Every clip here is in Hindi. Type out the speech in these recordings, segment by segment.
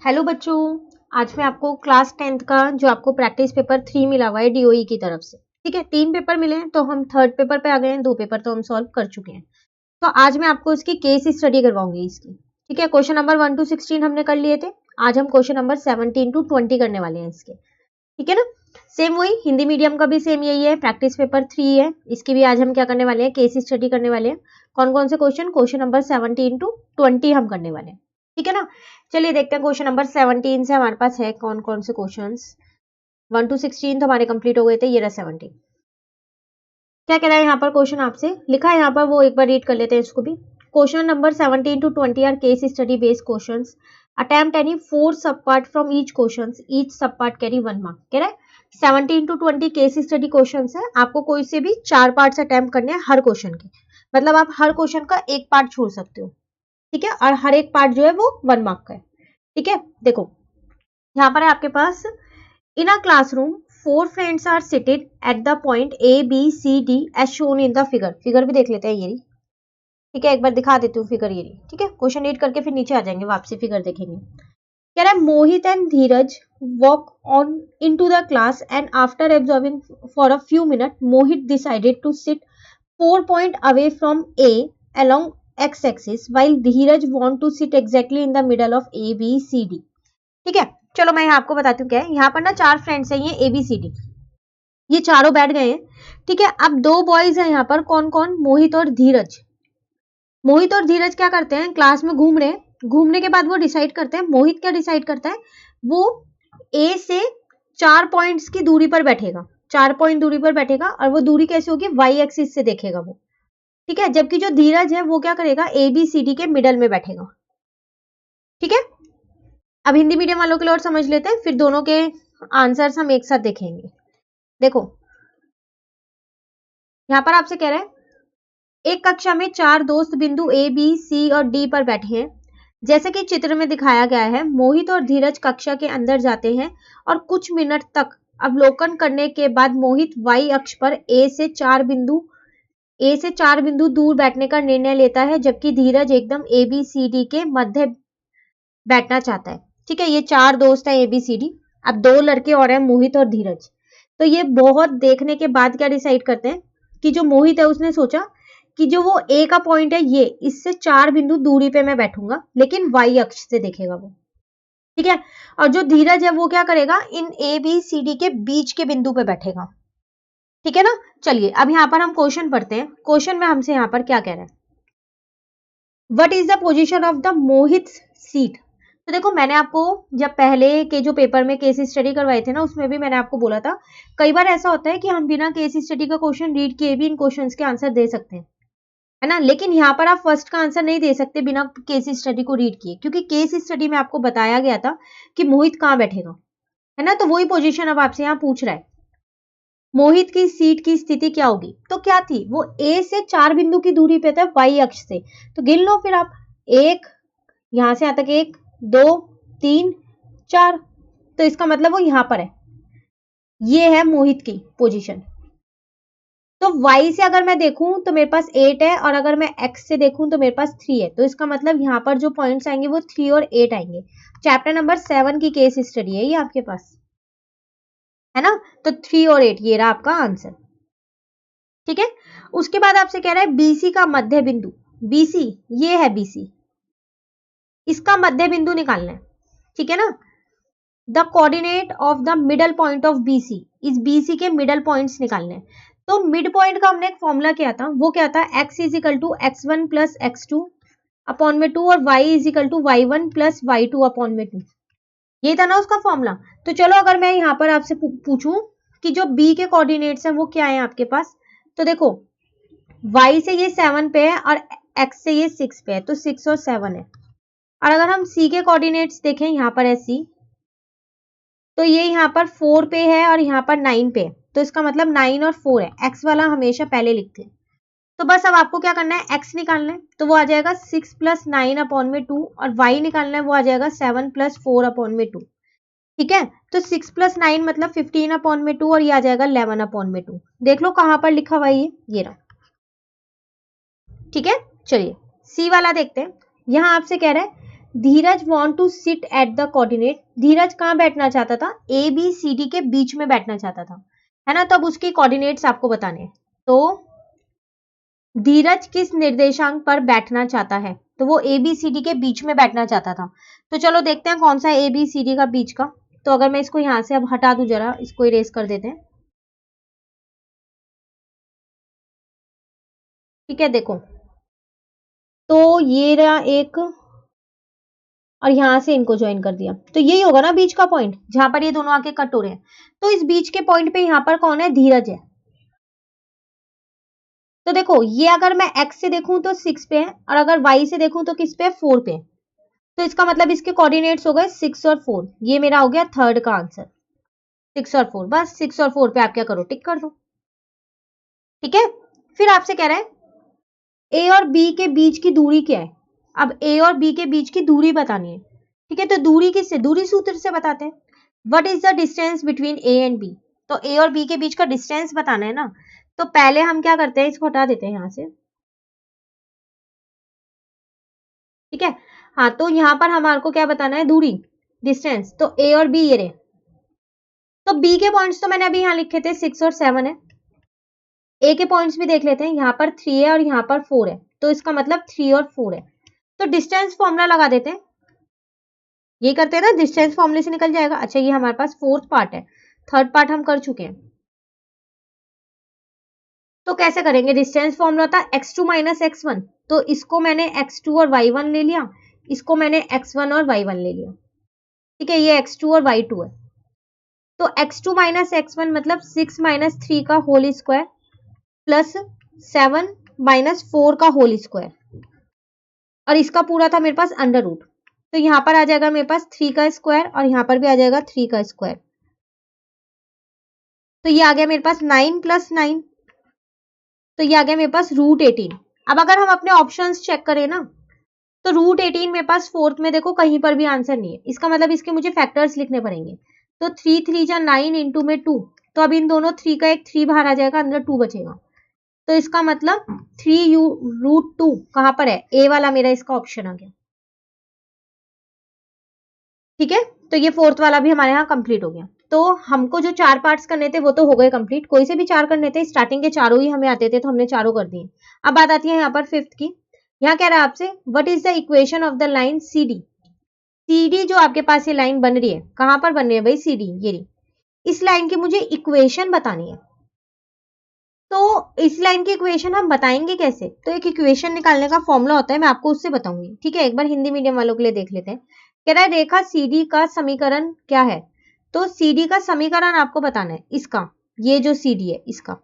हेलो बच्चों, आज मैं आपको क्लास 10th का जो आपको प्रैक्टिस पेपर 3 मिला हुआ है डीओई की तरफ से। ठीक है, 3 पेपर मिले हैं तो हम थर्ड पेपर पे आ गए हैं, 2 पेपर तो हम सॉल्व कर चुके हैं। तो आज मैं आपको इसकी केस स्टडी करवाऊंगी इसकी। ठीक है, क्वेश्चन नंबर 1 to 16 हमने कर लिए थे। आज हम क्वेश्चन नंबर 17 to 20 करने वाले हैं इसके। ठीक है ना, सेम वही हिंदी मीडियम का भी सेम यही है, प्रैक्टिस पेपर 3 है, इसकी भी आज हम क्या करने वाले हैं, केस स्टडी करने वाले हैं। कौन कौन से क्वेश्चन नंबर 17 to 20 हम करने वाले हैं। ठीक है ना, चलिए देखते हैं क्वेश्चन नंबर 17 से हमारे पास है कौन कौन से क्वेश्चंस। 1 to 16 तो हमारे कंप्लीट हो गए थे, ये रहा 17। क्या कह रहा है यहाँ पर क्वेश्चन आपसे लिखा है यहाँ पर, वो एक बार रीड कर लेते हैं इसको भी। Question number 17 to 20 are case study based questions. Attempt any 4 sub part from each questions, each sub part carry 1 mark. कह रहा है 17 to 20 केस स्टडी क्वेश्चंस है, आपको कोई से भी 4 पार्ट्स अटेम्प्ट करने हैं हर क्वेश्चन के। मतलब आप हर क्वेश्चन का एक पार्ट छोड़ सकते हो। ठीक है, और हर एक पार्ट जो है वो 1 मार्क का है। ठीक है, देखो यहाँ पर है आपके पास, in a classroom 4 friends are seated at the point A B C D as shown in the figure. Figure भी देख लेते हैं ये। ठीक है, एक बार दिखा देती हूँ फिगर ये। ठीक है, क्वेश्चन रीड करके फिर नीचे आ जाएंगे, वापसी फिगर देखेंगे। कह रहा है Mohit and Dheeraj walk on in to the class and after absorbing for a few minute Mohit decided to sit 4 point away from A along x axis while Dheeraj want to sit exactly in the middle of a b c d। ठीक है, चलो मैं यहाँ आपको बताती हूँ क्या है। यहाँ पर ना 4 फ्रेंड्स हैं, ये ABCD, ये चारों बैठ गए हैं। ठीक है, अब 2 बॉयज हैं यहाँ पर, कौन कौन, मोहित और धीरज। मोहित और धीरज क्या करते हैं, क्लास में घूम रहे हैं। घूमने के बाद वो डिसाइड करते हैं, मोहित क्या डिसाइड करता है, वो A से 4 पॉइंट्स की दूरी पर बैठेगा, 4 पॉइंट दूरी पर बैठेगा, और वो दूरी कैसे होगी, वाई एक्सिस से देखेगा वो। ठीक है, जबकि जो धीरज है वो क्या करेगा, ABCD के मिडल में बैठेगा। ठीक है, अब हिंदी मीडियम वालों के लिए और समझ लेते हैं, फिर दोनों के आंसर्स हम एक साथ देखेंगे। देखो यहां पर आपसे कह रहा है, एक कक्षा में 4 दोस्त बिंदु ए बी सी और डी पर बैठे हैं। जैसे कि चित्र में दिखाया गया है, मोहित और धीरज कक्षा के अंदर जाते हैं और कुछ मिनट तक अवलोकन करने के बाद मोहित वाई अक्ष पर ए से 4 बिंदु दूर बैठने का निर्णय लेता है, जबकि धीरज एकदम ABCD के मध्य बैठना चाहता है। ठीक है, ये 4 दोस्त हैं ABCD, अब 2 लड़के और हैं, मोहित और धीरज। तो ये बहुत देखने के बाद क्या डिसाइड करते हैं कि जो मोहित है उसने सोचा कि जो वो ए का पॉइंट है, ये इससे 4 बिंदु दूरी पे मैं बैठूंगा, लेकिन वाई अक्ष से देखेगा वो। ठीक है, और जो धीरज है वो क्या करेगा, इन ABCD के बीच के बिंदु पे बैठेगा। ठीक है ना, चलिए अब यहाँ पर हम क्वेश्चन पढ़ते हैं। क्वेश्चन में हमसे यहाँ पर क्या कह रहा है, what is the position of the Mohit seat. तो देखो मैंने आपको जब पहले के जो पेपर में केस स्टडी करवाए थे ना, उसमें भी मैंने आपको बोला था, कई बार ऐसा होता है कि हम बिना केस स्टडी का क्वेश्चन रीड किए भी इन क्वेश्चंस के आंसर दे सकते हैं, है ना। लेकिन यहाँ पर आप फर्स्ट का आंसर नहीं दे सकते बिना केस स्टडी को रीड किए, क्योंकि केस स्टडी में आपको बताया गया था कि मोहित कहाँ बैठेगा, है ना। तो वही पोजीशन अब आपसे यहाँ पूछ रहा है, मोहित की सीट की स्थिति क्या होगी। तो क्या थी, वो ए से 4 बिंदु की दूरी पे था वाई अक्ष से। तो गिन लो फिर आप, एक यहां से यहां तक, 1 2 3 4, तो इसका मतलब वो यहां पर है, ये है मोहित की पोजीशन। तो y से अगर मैं देखूं तो मेरे पास 8 है, और अगर मैं x से देखूं तो मेरे पास 3 है। तो इसका मतलब यहाँ पर जो पॉइंट्स आएंगे वो 3 और 8 आएंगे। चैप्टर नंबर 7 की केस स्टडी है ये आपके पास, है ना। तो 3 और 8 ये रहा आपका आंसर। ठीक है, उसके बाद आपसे कह रहा है BC का मध्य बिंदु, BC ये है, BC इसका मध्य बिंदु निकालना है। ठीक है ना, the coordinate of the middle point of BC, इस BC के मिडल पॉइंट्स निकालने हैं। तो मिड पॉइंट का हमने एक फॉर्मूला किया था, वो क्या था, x is equal to x1 plus x2 upon में 2 और y is equal to y1 plus y2 upon में 2, ये था ना उसका फॉर्मूला। तो चलो अगर मैं यहाँ पर आपसे पूछूं कि जो B के कोऑर्डिनेट्स हैं वो क्या है आपके पास, तो देखो y से ये 7 पे है और x से ये 6 पे है, तो 6 और 7 है। और अगर हम C के कोऑर्डिनेट्स देखें, यहाँ पर है C, तो ये यहाँ पर 4 पे है और यहाँ पर 9 पे है, तो इसका मतलब 9 और 4 है। x वाला हमेशा पहले लिखते हैं। तो बस अब आपको क्या करना है, x निकालना है, तो वो आ जाएगा 6 प्लस 9 अपॉन में 2, और y निकालना है, वो आ जाएगा 7 प्लस 4 अपॉन में 2। ठीक है, तो 6 प्लस 9 मतलब 15 अपॉन में 2, और ये आ जाएगा 11 अपॉन में 2। देख लो कहां पर लिखा हुआ है ये रहा। ठीक है, चलिए C वाला देखते हैं। यहां आपसे कह रहा है Dheeraj want to sit at the coordinate, Dheeraj कहाँ बैठना चाहता था, ए बी सी डी के बीच में बैठना चाहता था, है ना। तब उसके कोऑर्डिनेट्स आपको बताने हैं। तो धीरज किस निर्देशांक पर बैठना चाहता है, तो वो ए बी सी डी के बीच में बैठना चाहता था। तो चलो देखते हैं कौन सा ए बी सी डी का बीच का। तो अगर मैं इसको यहां से अब हटा दूं, जरा इसको इरेज कर देते हैं, ठीक है। देखो तो ये रहा एक, और यहां से इनको ज्वाइन कर दिया, तो यही होगा ना बीच का पॉइंट जहां पर ये दोनों आके कट हो रहे हैं। तो इस बीच के पॉइंट पे यहां पर कौन है, धीरज है। तो देखो ये अगर मैं x से देखूं तो 6 पे है, और अगर y से देखूं तो किस पे है, 4 पे है। तो इसका मतलब इसके कोऑर्डिनेट्स हो गए 6 और 4। ये मेरा हो गया थर्ड का आंसर, 6 और 4। बस 6 और 4 पे आप क्या करो, टिक कर दो, ठीक है। फिर आपसे कह रहा है ए और बी के बीच की दूरी क्या है। अब ए और बी के बीच की दूरी बतानी है, ठीक है। तो दूरी किससे, दूरी सूत्र से बताते हैं। What is the distance between A and B, तो ए और बी के बीच का डिस्टेंस बताना है ना। तो पहले हम क्या करते हैं, इसको हटा देते हैं यहां से, ठीक है। हाँ, तो यहां पर हमारे को क्या बताना है, दूरी, डिस्टेंस। तो ए और बी ये रहे। तो बी के पॉइंट्स तो मैंने अभी यहाँ लिखे थे 6 और 7 है। ए के पॉइंट्स भी देख लेते हैं, यहाँ पर 3 है और यहाँ पर 4 है, तो इसका मतलब 3 और 4 है। तो डिस्टेंस फॉर्मूला लगा देते हैं, ये करते हैं ना, डिस्टेंस फॉर्मूले से निकल जाएगा। अच्छा ये हमारे पास फोर्थ पार्ट है, थर्ड पार्ट हम कर चुके हैं। तो कैसे करेंगे, डिस्टेंस फॉर्मूला था x2 माइनस x1, तो इसको मैंने x2 और y1 ले लिया, इसको मैंने x1 और y1 ले लिया, ठीक है। ये x2 और y2 है। तो x2 माइनस x1 मतलब 6 माइनस 3 का होल स्क्वायर प्लस 7 माइनस 4 का होल स्क्वायर, और इसका पूरा था मेरे पास अंडर रूट। तो यहाँ पर आ जाएगा मेरे पास 3 का स्क्वायर, और यहाँ पर भी आ जाएगा 3 का स्क्वायर। तो ये आ गया मेरे पास 9 प्लस 9, तो ये आ गया मेरे पास √18। अब अगर हम अपने ऑप्शंस चेक करें ना, तो √18 मेरे पास फोर्थ में देखो कहीं पर भी आंसर नहीं है, इसका मतलब इसके मुझे फैक्टर्स लिखने पड़ेंगे। तो 3 3 जा 9 इंटू में 2, तो अब इन दोनों 3 का एक 3 बाहर आ जाएगा, अंदर 2 बचेगा। तो इसका मतलब 3 √2 कहां पर है, ए वाला मेरा इसका ऑप्शन आ गया, ठीक है। तो ये फोर्थ वाला भी हमारे यहाँ कंप्लीट हो गया। तो हमको जो 4 पार्ट्स करने थे वो तो हो गए कंप्लीट, कोई से भी 4 करने थे, स्टार्टिंग के चारों ही हमें आते थे तो हमने चारों कर दिए। अब बात आती है यहाँ पर फिफ्थ की। यहाँ कह रहा है आपसे what is the equation of the line C D. C D जो आपके पास ये लाइन बन रही है, कहां पर बन रही है भाई, सी डी, ये रही। इस लाइन की मुझे इक्वेशन बतानी है। तो इस लाइन की इक्वेशन हम बताएंगे कैसे, तो एक इक्वेशन निकालने का फॉर्मूला होता है, मैं आपको उससे बताऊंगी, ठीक है। एक बार हिंदी मीडियम वालों के लिए देख लेते हैं। कह रहा है रेखा सीडी का समीकरण क्या है। तो सीडी का समीकरण आपको बताना है, इसका, ये जो सीडी है इसका,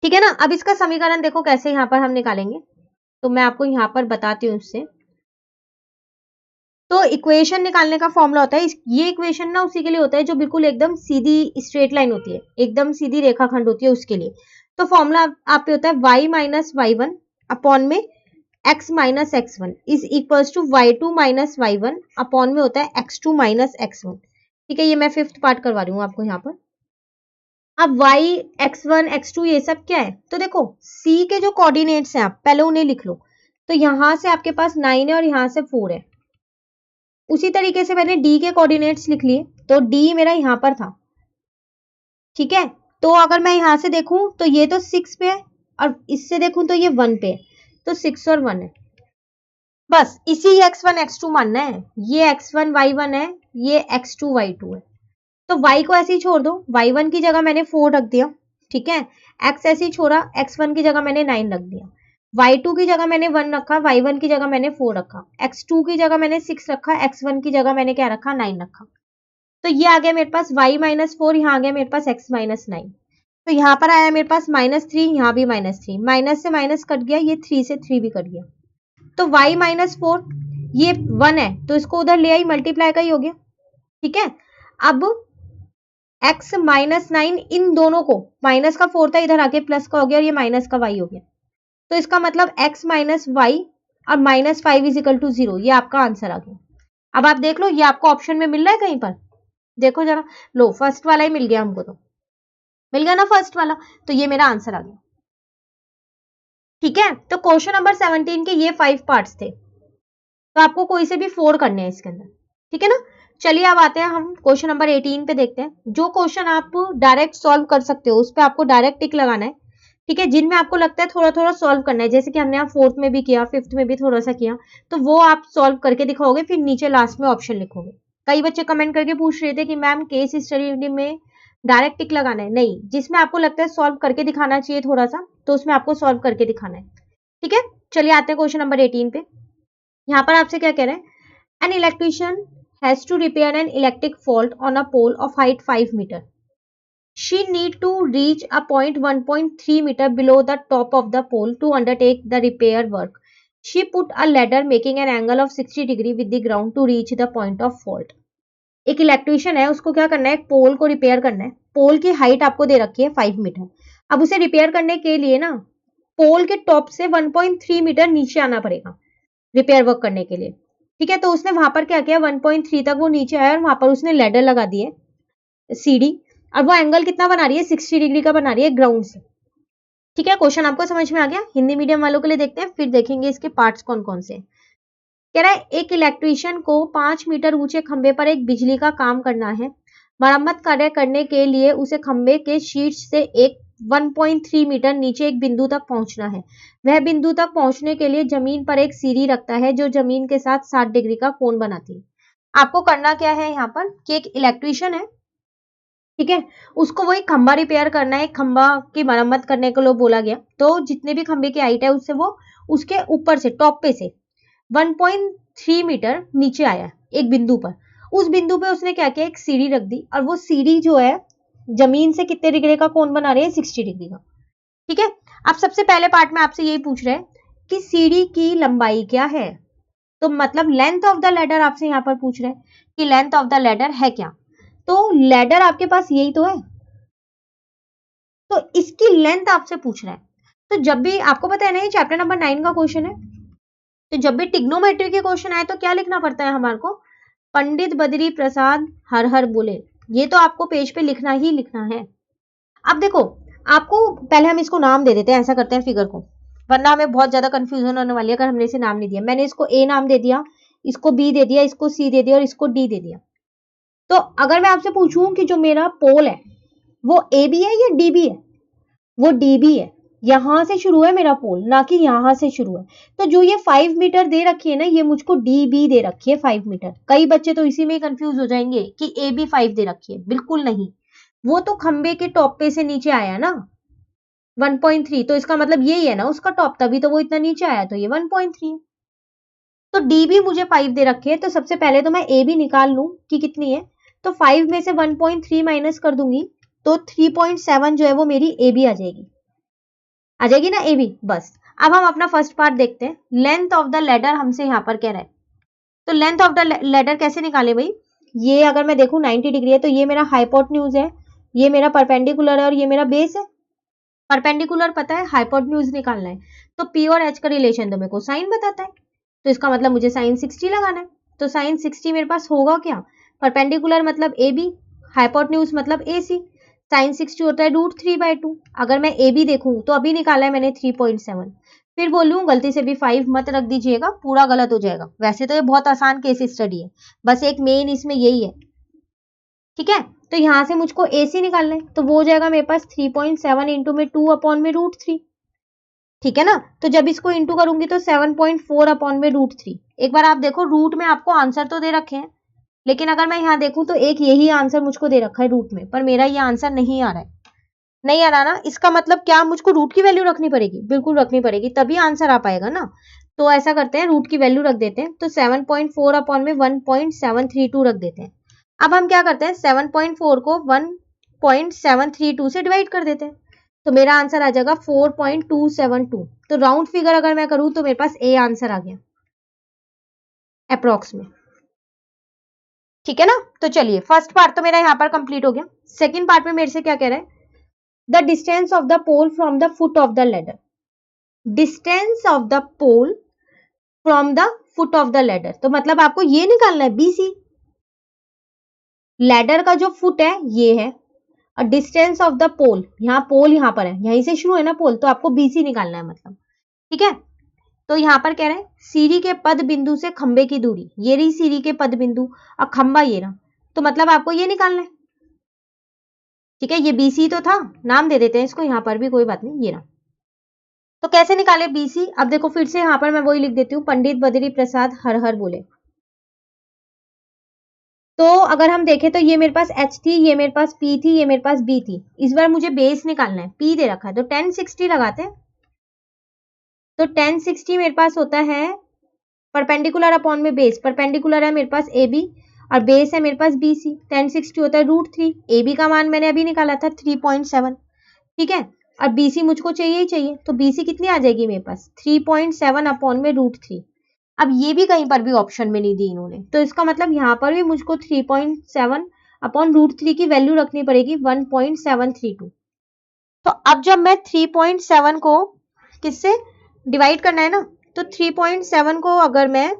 ठीक है ना। अब इसका समीकरण देखो कैसे यहाँ पर हम निकालेंगे, तो मैं आपको यहाँ पर बताती हूँ उससे। तो इक्वेशन निकालने का फॉर्मूला होता है, ये इक्वेशन ना उसी के लिए होता है जो बिल्कुल एकदम सीधी स्ट्रेट लाइन होती है, एकदम सीधी रेखाखंड होती है उसके लिए। तो फॉर्मूला आप पे होता है y माइनस y1 अपॉन में x minus x1 is equals to y2 minus y1 upon में होता है x2 माइनस x1, ठीक है। ये मैं फिफ्थ पार्ट करवा रही हूँ आपको यहाँ पर। अब y x1 x2 ये सब क्या है, तो देखो c के जो कोऑर्डिनेट्स हैं आप पहले उन्हें लिख लो। तो यहां से आपके पास 9 है और यहां से 4 है। उसी तरीके से मैंने डी के कोऑर्डिनेट्स लिख लिए, तो डी मेरा यहां पर था, ठीक है। तो अगर मैं यहां से देखूं तो ये तो 6 पे है, और इससे देखूं तो ये 1 पे है, तो 6 और 1 है। बस इसी x1 x2 मानना है, ये x1 y1 है, ये x2 y2 है। तो y को ऐसे ही छोड़ दो, y1 की जगह मैंने 4 रख दिया, ठीक है। x ऐसे ही छोड़ा, x1 की जगह मैंने 9 रख दिया, y2 की जगह मैंने 1 रखा, y1 की जगह मैंने 4 रखा, x2 की जगह मैंने 6 रखा, x1 की जगह मैंने क्या रखा, 9 रखा। तो ये आ गया मेरे पास y माइनस 4, यहाँ आ गया मेरे पास x माइनस 9। तो यहाँ पर आया मेरे पास -3, यहाँ भी -3, माइनस से माइनस कट गया, ये 3 से 3 भी कट गया। तो y माइनस 4 ये 1 है, तो इसको उधर ले आई, मल्टीप्लाई का ही हो गया, ठीक है। अब x माइनस 9 इन दोनों को, माइनस का 4 था इधर आके प्लस का हो गया, और ये माइनस का y हो गया। तो इसका मतलब x माइनस y और -5 इज इक्वल टू 0, ये आपका आंसर आ गया। अब आप देख लो ये आपको ऑप्शन में मिल रहा है कहीं पर, देखो जरा, लो फर्स्ट वाला ही मिल गया हमको, तो मिल गया ना फर्स्ट वाला, तो ये मेरा आंसर आ गया, ठीक है। तो क्वेश्चन नंबर 17 के ये 5 पार्ट्स थे। तो आपको कोई से भी 4 करने हैं इसके अंदर, ठीक है ना। चलिए अब आते हैं हम क्वेश्चन नंबर 18 पे देखते हैं। जो क्वेश्चन आप डायरेक्ट सॉल्व कर सकते हो उस पर आपको डायरेक्ट टिक लगाना है, ठीक है। जिनमें आपको लगता है थोड़ा थोड़ा सॉल्व करना है, जैसे कि हमने यहाँ 4th में भी किया, 5th में भी थोड़ा सा किया, तो वो आप सॉल्व करके दिखाओगे, फिर नीचे लास्ट में ऑप्शन लिखोगे। कई बच्चे कमेंट करके पूछ रहे थे कि मैम केस स्टडी में डायरेक्ट टिक लगाना है, नहीं, जिसमें आपको लगता है सॉल्व करके दिखाना चाहिए थोड़ा सा, तो उसमें आपको सॉल्व करके दिखाना है, ठीक है। चलिए आते हैं क्वेश्चन नंबर 18 पे। यहाँ पर आपसे क्या कह रहे हैं, an electrician has to repair an electric fault on a pole of height 5 metre. She need to reach a point 1.3 meter below the top of the pole to undertake the repair work. She put a ladder making an angle of 60 degree with the ground to reach the point of fault. एक इलेक्ट्रिशियन है, उसको क्या करना है, एक पोल को रिपेयर करना है। पोल की हाइट आपको दे रखी है 5 मीटर। अब उसे रिपेयर करने के लिए ना पोल के टॉप से 1.3 मीटर नीचे आना पड़ेगा रिपेयर वर्क करने के लिए, ठीक है। तो उसने वहां पर क्या किया, 1.3 तक वो नीचे आया और वहां पर उसने लैडर लगा दी है, सीढ़ी। और वो एंगल कितना बना रही है, 60 डिग्री का बना रही है ग्राउंड से, ठीक है। क्वेश्चन आपको समझ में आ गया। हिंदी मीडियम वालों के लिए देखते हैं, फिर देखेंगे इसके पार्ट्स कौन कौन से। कह रहा है एक इलेक्ट्रिशियन को 5 मीटर ऊंचे खंबे पर एक बिजली का काम करना है। मरम्मत कार्य करने के लिए उसे खंबे के शीर्ष से एक 1.3 मीटर नीचे एक बिंदु तक पहुंचना है। वह बिंदु तक पहुंचने के लिए जमीन पर एक सीढ़ी रखता है जो जमीन के साथ 60 डिग्री का कोण बनाती है। आपको करना क्या है यहाँ पर कि एक इलेक्ट्रिशियन है, ठीक है, उसको वही खंबा रिपेयर करना है, खंबा की मरम्मत करने को बोला गया। तो जितने भी खंबे की हाइट है उससे वो उसके ऊपर से टॉप पे से 1.3 मीटर नीचे आया एक बिंदु पर। उस बिंदु पे उसने क्या किया, एक सीढ़ी रख दी, और वो सीढ़ी जो है जमीन से कितने डिग्री का कोण बना रही है, 60 डिग्री का, ठीक है। अब सबसे पहले पार्ट में आपसे यही पूछ रहे हैं कि सीढ़ी की लंबाई क्या है, तो मतलब लेंथ ऑफ द लैडर आपसे यहाँ पर पूछ रहे हैं कि लेंथ ऑफ द लैडर है क्या। तो लैडर आपके पास यही तो है, तो इसकी लेंथ आपसे पूछ रहा है। तो जब भी आपको पता है ना, ये चैप्टर नंबर 9 का क्वेश्चन है, तो जब भी ट्रिग्नोमेट्री के क्वेश्चन आए तो क्या लिखना पड़ता है हमारे को, पंडित बद्री प्रसाद हर हर बोले। ये तो आपको पेज पे लिखना ही लिखना है। अब देखो, आपको पहले हम इसको नाम दे देते हैं, ऐसा करते हैं फिगर को, वरना हमें बहुत ज्यादा कंफ्यूजन होने वाली है अगर हमने इसे नाम नहीं दिया। मैंने इसको ए नाम दे दिया, इसको बी दे दिया, इसको सी दे दिया और इसको डी दे दिया। तो अगर मैं आपसे पूछूं कि जो मेरा पोल है वो ए बी है या डी बी है, वो डी बी है। यहां से शुरू है मेरा पोल, ना कि यहां से शुरू है। तो जो ये 5 मीटर दे रखी है ना, ये मुझको डी बी दे रखी है 5 मीटर। कई बच्चे तो इसी में ही कंफ्यूज हो जाएंगे कि ए बी 5 दे रखी है, बिल्कुल नहीं। वो तो खंबे के टॉप पे से नीचे आया ना 1.3, तो इसका मतलब यही है ना उसका टॉप, तभी तो वो इतना नीचे आया, तो ये 1.3 है। तो डी भी मुझे 5 दे रखे है, तो सबसे पहले तो मैं ए भी निकाल लूं कि कितनी है। तो 5 में से 1.3 माइनस कर दूंगी तो 3.7 जो है वो मेरी ए बी आ जाएगी ना ए बी। बस अब हम अपना फर्स्ट पार्ट देखते हैं। लेंथ ऑफ द लेडर हमसे यहाँ पर कह रहा है, तो लेंथ ऑफ द लेडर कैसे निकाले भाई। ये अगर मैं देखूं 90 डिग्री है, तो ये मेरा हाइपोटेन्यूज है, ये मेरा परपेंडिकुलर है और ये मेरा बेस है। परपेंडिकुलर पता है, हाइपोटेन्यूज निकालना है, तो पी और एच का रिलेशन तो मेरे को साइन बताता है, तो इसका मतलब मुझे साइन 60 लगाना है। तो साइन 60 मेरे पास होगा क्या, परपेंडिकुलर मतलब ए बी, हाइपोटेन्यूज मतलब ए सी। साइन 60 होता है √3/2। अगर मैं ए बी देखूं तो अभी निकाला है मैंने 3.7, फिर बोलूं गलती से भी 5 मत रख दीजिएगा, पूरा गलत हो जाएगा। वैसे तो ये बहुत आसान केस स्टडी है, बस एक मेन इसमें यही है, ठीक है। तो यहां से मुझको ए सी निकालना है, तो वो हो जाएगा मेरे पास 3.7 इंटू में 2 अपॉन में √3, ठीक है ना। तो जब इसको इंटू करूंगी तो 7.4 अपॉन में √3। एक बार आप देखो रूट में आपको आंसर तो दे रखे हैं, लेकिन अगर मैं यहाँ देखूं तो एक यही आंसर मुझको दे रखा है रूट में, पर मेरा ये आंसर नहीं आ रहा है। नहीं आ रहा ना, इसका मतलब क्या, मुझको रूट की वैल्यू रखनी पड़ेगी, बिल्कुल रखनी पड़ेगी, तभी आंसर आ पाएगा ना। तो ऐसा करते हैं, रूट की वैल्यू रख देते हैं, तो 7.4 अपॉन में 1.732 रख देते हैं। अब हम क्या करते हैं, 7.4 को 1.732 से डिवाइड कर देते हैं, तो मेरा आंसर आ जाएगा 4.272। तो राउंड फिगर अगर मैं करूं तो मेरे पास ए आंसर आ गया अप्रोक्स में, ठीक है ना। तो चलिए फर्स्ट पार्ट तो मेरा यहाँ पर कंप्लीट हो गया। सेकंड पार्ट में मेरे से क्या कह रहा है, the distance of the pole from the foot of the ladder. Distance of the pole from the foot of the ladder, तो मतलब आपको ये निकालना है बीसी। लेडर का जो फुट है ये है, और डिस्टेंस ऑफ द पोल, यहाँ पोल यहाँ पर है, यहीं से शुरू है ना पोल, तो आपको बीसी निकालना है मतलब, ठीक है। तो यहाँ पर कह रहे हैं सीढ़ी के पद बिंदु से खंबे की दूरी, ये रही सीढ़ी के पद बिंदु और खंबा ये रहा, तो मतलब आपको ये निकालना है। ठीक है, ये बीसी तो था, नाम दे देते हैं इसको यहाँ पर भी, कोई बात नहीं, ये रहा। तो कैसे निकाले बीसी? अब देखो फिर से यहाँ पर मैं वही लिख देती हूँ, पंडित बद्री प्रसाद हर हर बोले। तो अगर हम देखें तो ये मेरे पास H थी, ये मेरे पास P थी, ये मेरे पास B थी। इस बार मुझे बेस निकालना है, P दे रखा है तो 1060 लगाते हैं। तो 1060 मेरे पास होता है परपेंडिकुलर अपॉन में बेस, परपेंडिकुलर है मेरे पास AB और बेस है मेरे पास BC। 1060 होता है √3, AB का मान मैंने अभी निकाला था 3.7। ठीक है, और BC मुझको चाहिए ही चाहिए, तो BC कितनी आ जाएगी मेरे पास 3.7 अपॉन में √3। अब ये भी कहीं पर भी ऑप्शन में नहीं दी इन्होंने, तो इसका मतलब यहाँ पर भी मुझको 3.7 अपॉन √3 की वैल्यू रखनी पड़ेगी 1.732। तो अब जब मैं 3.7 को किससे डिवाइड करना है ना, तो 3.7 को अगर मैं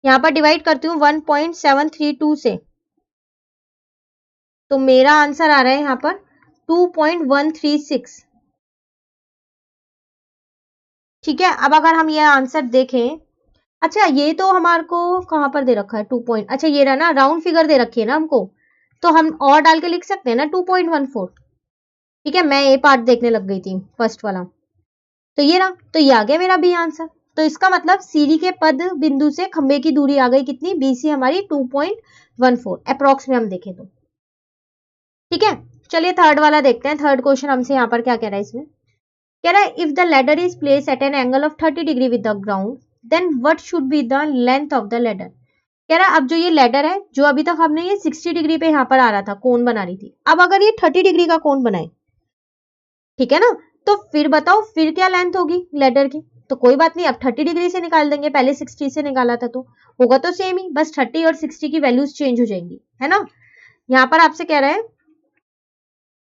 यहाँ पर डिवाइड करती हूँ 1.732 से, तो मेरा आंसर आ रहा है यहाँ पर 2.136। ठीक है, अब अगर हम ये आंसर देखें, अच्छा ये तो हमारे को कहां पर दे रखा है 2 पॉइंट, अच्छा ये रहा ना, राउंड फिगर दे रखी है ना हमको, तो हम और डाल के लिख सकते हैं ना 2.14। ठीक है, मैं ये पार्ट देखने लग गई थी फर्स्ट वाला, तो ये रहा, तो ये आ गया मेरा बी आंसर। तो इसका मतलब सीढ़ी के पद बिंदु से खंबे की दूरी आ गई कितनी, बीसी हमारी 2.14 अप्रोक्स में हम देखें तो। ठीक है, चलिए थर्ड वाला देखते हैं। थर्ड क्वेश्चन हमसे यहाँ पर क्या कह रहा है, इसमें कह रहा है if the ladder is place at an angle of 30 degree with the ground then what should be the length of the ladder. कह रहा है अब जो ये लैडर है, जो अभी तक हमने ये 60 डिग्री पे यहाँ पर आ रहा था, कोण बना रही थी, अब अगर ये 30 डिग्री का कोण बनाए, ठीक है ना, तो फिर बताओ फिर क्या लेंथ होगी लैडर की। तो कोई बात नहीं, अब 30 डिग्री से निकाल देंगे, पहले 60 से निकाला था तो होगा तो सेम ही, बस 30 और 60 की वैल्यूज चेंज हो जाएंगी, है ना। यहाँ पर आपसे कह रहा है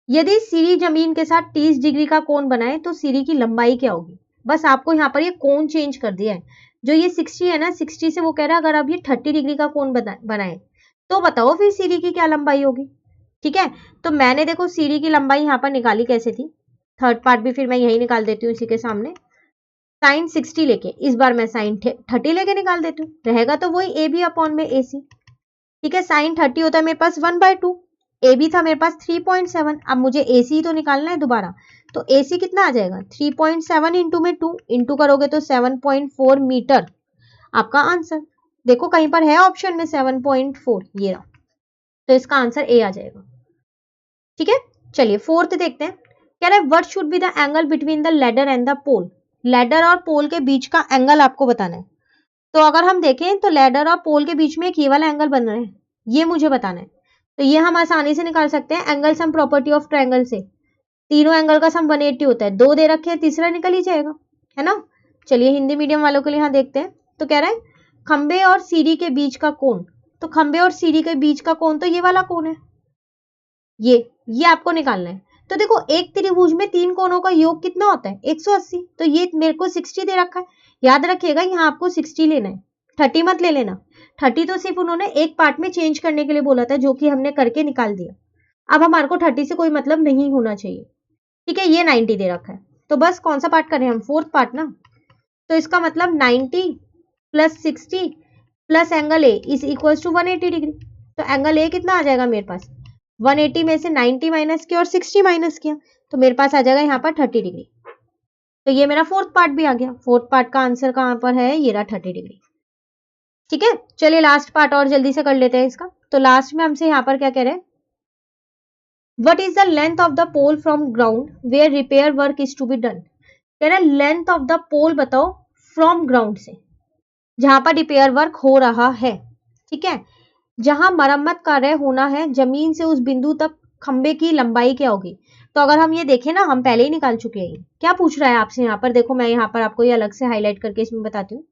यदि सीढ़ी जमीन के साथ 30 डिग्री का कोण बनाए तो सीढ़ी की लंबाई क्या होगी। बस आपको यहाँ पर ये कोण चेंज कर दिया है, जो ये 60 है ना, 60 से वो कह रहा है अगर आप ये 30 डिग्री का कोण बनाए तो बताओ फिर सीढ़ी की क्या लंबाई होगी। ठीक है, तो मैंने देखो सीढ़ी की लंबाई यहाँ पर निकाली कैसे थी, थर्ड पार्ट भी फिर मैं यही निकाल देती हूँ इसी के सामने। साइन 60 लेके इस बार मैं साइन 30 लेके निकाल देती हूँ, रहेगा तो वही ए बी अपॉन में ए सी। ठीक है, साइन 30 होता है मेरे पास 1/2, ए बी था मेरे पास 3.7, अब मुझे ए सी तो निकालना है दोबारा, तो ए सी कितना आ जाएगा 3.7 इंटू में 2 इंटू करोगे तो 7.4 मीटर आपका आंसर। देखो कहीं पर है ऑप्शन में 7.4, ये रहा, तो इसका आंसर ए आ जाएगा। ठीक है, चलिए फोर्थ देखते हैं। कह रहा है what should be the angle between the ladder and the pole. Ladder और पोल के बीच का एंगल आपको बताना है। तो अगर हम देखें तो लैडर और पोल के बीच में एक ये वाला एंगल बन रहा है, ये मुझे बताना है। तो ये हम आसानी से निकाल सकते हैं angle sum property of triangle से। तीनों एंगल का सम 180 होता है, दो दे रखे हैं, तीसरा निकल ही जाएगा, है ना। चलिए हिंदी मीडियम वालों के लिए यहाँ देखते हैं। तो कह रहा है खंबे और सीढ़ी के बीच का कोण, तो खंबे और सीढ़ी के बीच का कोण तो ये वाला कोण है, ये आपको निकालना है। तो देखो एक त्रिभुज में तीन कोणों का योग कितना होता है 180, तो ये मेरे को 60 दे रखा है, याद रखिएगा यहाँ आपको 60 लेना है, 30 मत ले लेना। 30 तो सिर्फ उन्होंने एक पार्ट में चेंज करने के लिए बोला था, जो कि हमने करके निकाल दिया। अब हमारे को 30 से कोई मतलब नहीं होना चाहिए। ठीक है, ये 90 दे रखा है, तो बस कौन सा पार्ट करें हम, फोर्थ पार्ट ना। तो इसका मतलब 90 plus 60 plus angle A is equal to 180 degree. तो एंगल ए कितना आ जाएगा मेरे पास, 180 में से 90 माइनस किया और 60 माइनस किया, तो मेरे पास आ जाएगा यहाँ पर 30 डिग्री। तो ये मेरा फोर्थ पार्ट भी आ गया। फोर्थ पार्ट का आंसर कहाँ पर है, ये रहा 30 डिग्री। ठीक है, चलिए लास्ट पार्ट और जल्दी से कर लेते हैं इसका। तो लास्ट में हमसे यहाँ पर क्या कह रहे हैं, what is the length of the pole from ground where repair work is to be done. कह रहा है लेंथ ऑफ द पोल बताओ फ्रॉम ग्राउंड से, जहां पर रिपेयर वर्क हो रहा है। ठीक है, जहां मरम्मत कार्य होना है, जमीन से उस बिंदु तक खंबे की लंबाई क्या होगी। तो अगर हम ये देखें ना, हम पहले ही निकाल चुके हैं। क्या पूछ रहा है आपसे यहाँ पर, देखो मैं यहाँ पर आपको ये अलग से हाईलाइट करके इसमें बताती हूँ।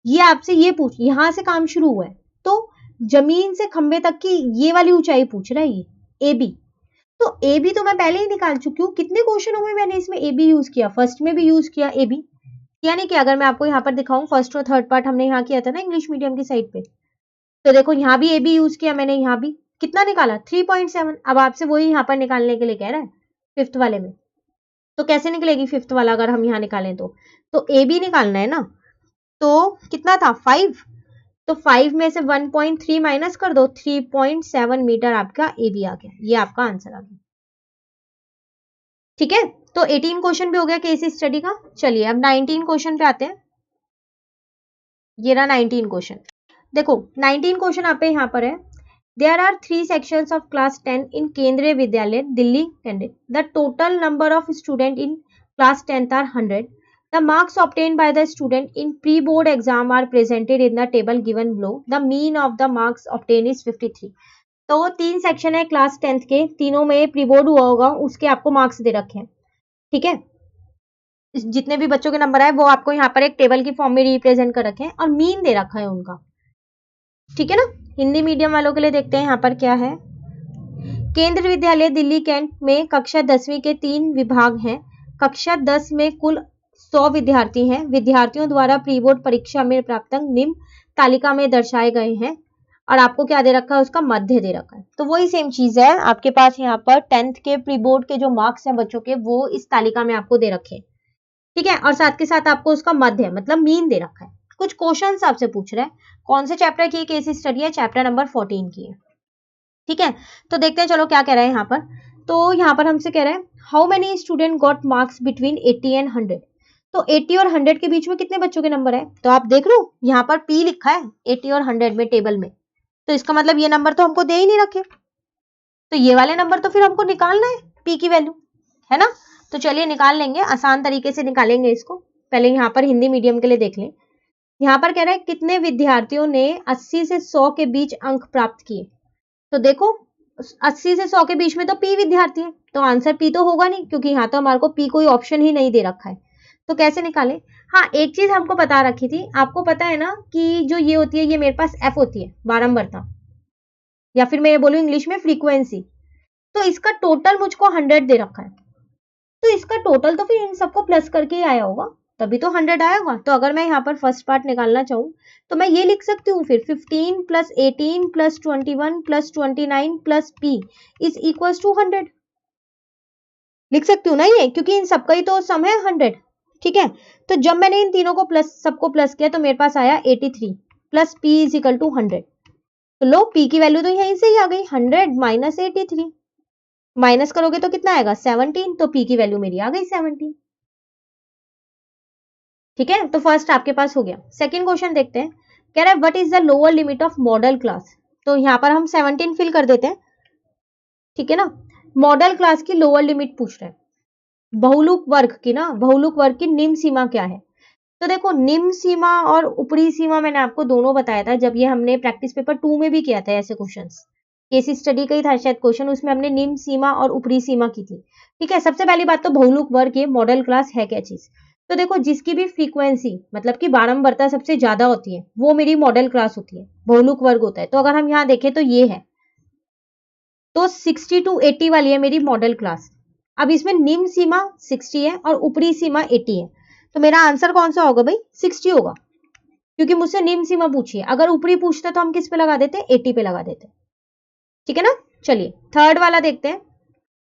ये आपसे ये पूछ, यहां से काम शुरू हुआ है, तो जमीन से खंबे तक की ये वाली ऊंचाई पूछ रहा है, ये ए बी। तो ए बी तो मैं पहले ही निकाल चुकी हूँ, कितने क्वेश्चनों में मैंने इसमें ए बी यूज किया, फर्स्ट में भी यूज किया ए बी, यानी कि अगर मैं आपको यहाँ पर दिखाऊं, फर्स्ट और थर्ड पार्ट हमने यहाँ किया था ना इंग्लिश मीडियम की साइड पे, तो देखो यहाँ भी ए बी यूज किया मैंने, यहाँ भी कितना निकाला 3.7। अब आपसे वही यहाँ पर निकालने के लिए कह रहा है फिफ्थ वाले में। तो कैसे निकलेगी फिफ्थ वाला अगर हम यहाँ निकालें तो ए बी निकालना है ना। तो कितना था 5, तो 5 में से 1.3 माइनस कर दो, 3.7 मीटर आपका ए बी आ गया। ये आपका आंसर आ गया। ठीक है, तो 18 क्वेश्चन भी हो गया केस स्टडी का। चलिए अब 19 क्वेश्चन पे आते हैं। ये रहा 19 क्वेश्चन। देखो 19 क्वेश्चन आप पे यहाँ पर है। There are 3 sections of class 10 in Kendriya Vidyalaya, Delhi, Candid. The total number of students in class 10 are 100. The marks obtained by the student in pre-board exam are presented in the table given below. The mean of the marks obtained is 53. तो 3 सेक्शन है क्लास 10th के, तीनों में प्री बोर्ड हुआ होगा, उसके आपको मार्क्स दे रखे हैं। ठीक है, जितने भी बच्चों के नंबर आए वो आपको यहाँ पर एक टेबल की फॉर्म में रिप्रेजेंट कर रखे हैं और मीन दे रखा है उनका। ठीक है ना, हिंदी मीडियम वालों के लिए देखते हैं यहाँ पर क्या है। केंद्रीय विद्यालय दिल्ली कैंट में कक्षा 10वीं के 3 विभाग हैं। कक्षा 10 में कुल 100 विद्यार्थी हैं। विद्यार्थियों द्वारा प्री बोर्ड परीक्षा में प्राप्त अंक निम्न तालिका में दर्शाए गए हैं और आपको क्या दे रखा है, उसका मध्य दे रखा है। तो वही सेम चीज है आपके पास यहाँ पर 10th के प्री बोर्ड के जो मार्क्स हैं बच्चों के, वो इस तालिका में आपको दे रखे हैं। ठीक है, और साथ के साथ आपको उसका मध्य मतलब मीन दे रखा है। कुछ क्वेश्चन आपसे पूछ रहे हैं कौन से चैप्टर की केस स्टडी है, चैप्टर नंबर 14 की है। ठीक है, तो देखते हैं चलो क्या कह रहा है यहाँ पर। तो यहाँ पर हमसे कह रहा है how many student got marks between 80 and 100। तो 80 और 100 के बीच में कितने बच्चों के नंबर है, तो आप देख लो यहाँ पर P लिखा है 80 और 100 में टेबल में, तो इसका मतलब ये नंबर तो हमको दे ही नहीं रखे, तो ये वाले नंबर तो फिर हमको निकालना है P की वैल्यू, है ना। तो चलिए निकाल लेंगे, आसान तरीके से निकालेंगे इसको। पहले यहाँ पर हिंदी मीडियम के लिए देख लें। यहाँ पर कह रहा है कितने विद्यार्थियों ने 80 से 100 के बीच अंक प्राप्त किए। तो देखो 80 से 100 के बीच में तो P विद्यार्थी है, तो आंसर P तो होगा नहीं, क्योंकि यहाँ तो हमारे को P कोई ऑप्शन ही नहीं दे रखा है। तो कैसे निकाले। हाँ, एक चीज हमको बता रखी थी, आपको पता है ना कि जो ये होती है, ये मेरे पास F होती है, बारंबारता, या फिर मैं ये बोलूँ इंग्लिश में फ्रीक्वेंसी। तो इसका टोटल मुझको 100 दे रखा है, तो इसका टोटल तो फिर इन सबको प्लस करके ही आया होगा, तभी तो 100 आया होगा। तो अगर मैं यहाँ पर फर्स्ट पार्ट निकालना चाहूँ तो मैं ये लिख सकती हूँ फिर 15 plus 18 plus 21 plus 29 plus P is equal to 100। लिख सकती हूँ ना ये, क्योंकि इन सबका ही तो सम है 100। ठीक है, तो जब मैंने इन तीनों को प्लस, सबको प्लस किया तो मेरे पास आया 83 plus P is equal to 100। तो लो P की वैल्यू तो यहीं से ही आ गई, 100 माइनस 83, माइनस करोगे तो कितना आएगा 17, तो P की वैल्यू मेरी आ गई 17। ठीक है, तो फर्स्ट आपके पास हो गया। सेकंड क्वेश्चन देखते हैं, कह रहा है what is the lower limit of model class. तो यहाँ पर हम 17 फिल कर देते हैं। ठीक है ना, मॉडल क्लास की लोअर लिमिट पूछ रहे हैं। बहुलक वर्ग की ना, बहुलक वर्ग की निम्न सीमा क्या है। तो देखो निम्न सीमा और ऊपरी सीमा मैंने आपको दोनों बताया था, जब ये हमने प्रैक्टिस पेपर 2 में भी किया था ऐसे क्वेश्चंस, केस स्टडी का ही था शायद क्वेश्चन, उसमें हमने निम्न सीमा और ऊपरी सीमा की थी। ठीक है, सबसे पहली बात तो बहुलक वर्ग ये मॉडल क्लास है क्या चीज। तो देखो जिसकी भी फ्रीक्वेंसी मतलब कि बारंबारता सबसे ज्यादा होती है वो मेरी मॉडल क्लास होती है, बहुलक वर्ग होता है। तो अगर हम यहाँ देखें तो ये है, तो 60 टू 80 वाली है मेरी मॉडल क्लास। अब इसमें निम्न सीमा 60 है और ऊपरी सीमा 80 है, तो मेरा आंसर कौन सा होगा भाई, 60 होगा, क्योंकि मुझसे निम्न सीमा पूछी है। अगर ऊपरी पूछते तो हम किस पे लगा देते, 80 पे लगा देते। ठीक है ना, चलिए थर्ड वाला देखते हैं,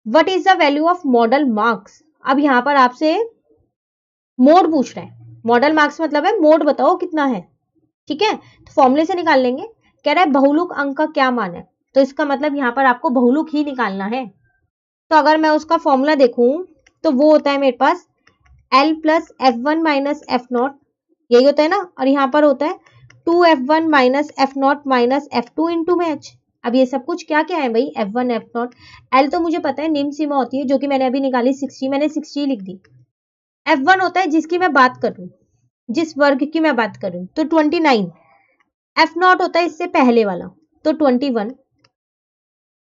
what is the value of model marks. अब यहाँ पर आपसे मोड पूछ रहे हैं, मॉडल मार्क्स मतलब है मोड बताओ कितना है। ठीक है, तो फॉर्मूले से निकाल लेंगे। कह रहा है बहुलक अंक का क्या मान है, तो इसका मतलब यहाँ पर आपको बहुलक ही निकालना है। तो अगर मैं उसका फॉर्मूला देखूं तो वो होता है मेरे पास L plus F1 minus F0, यही होता है ना, और यहाँ पर होता है 2F1 minus F0 minus F2 into में H। अब ये सब कुछ क्या क्या है भाई, F1 F0, L तो मुझे पता है निम्न सीमा होती है जो कि मैंने अभी निकाली 60, मैंने 60 लिख दी। F1 होता है जिसकी मैं बात करूं, जिस वर्ग की मैं बात करूं तो 29। F0 होता है इससे पहले वाला तो 21,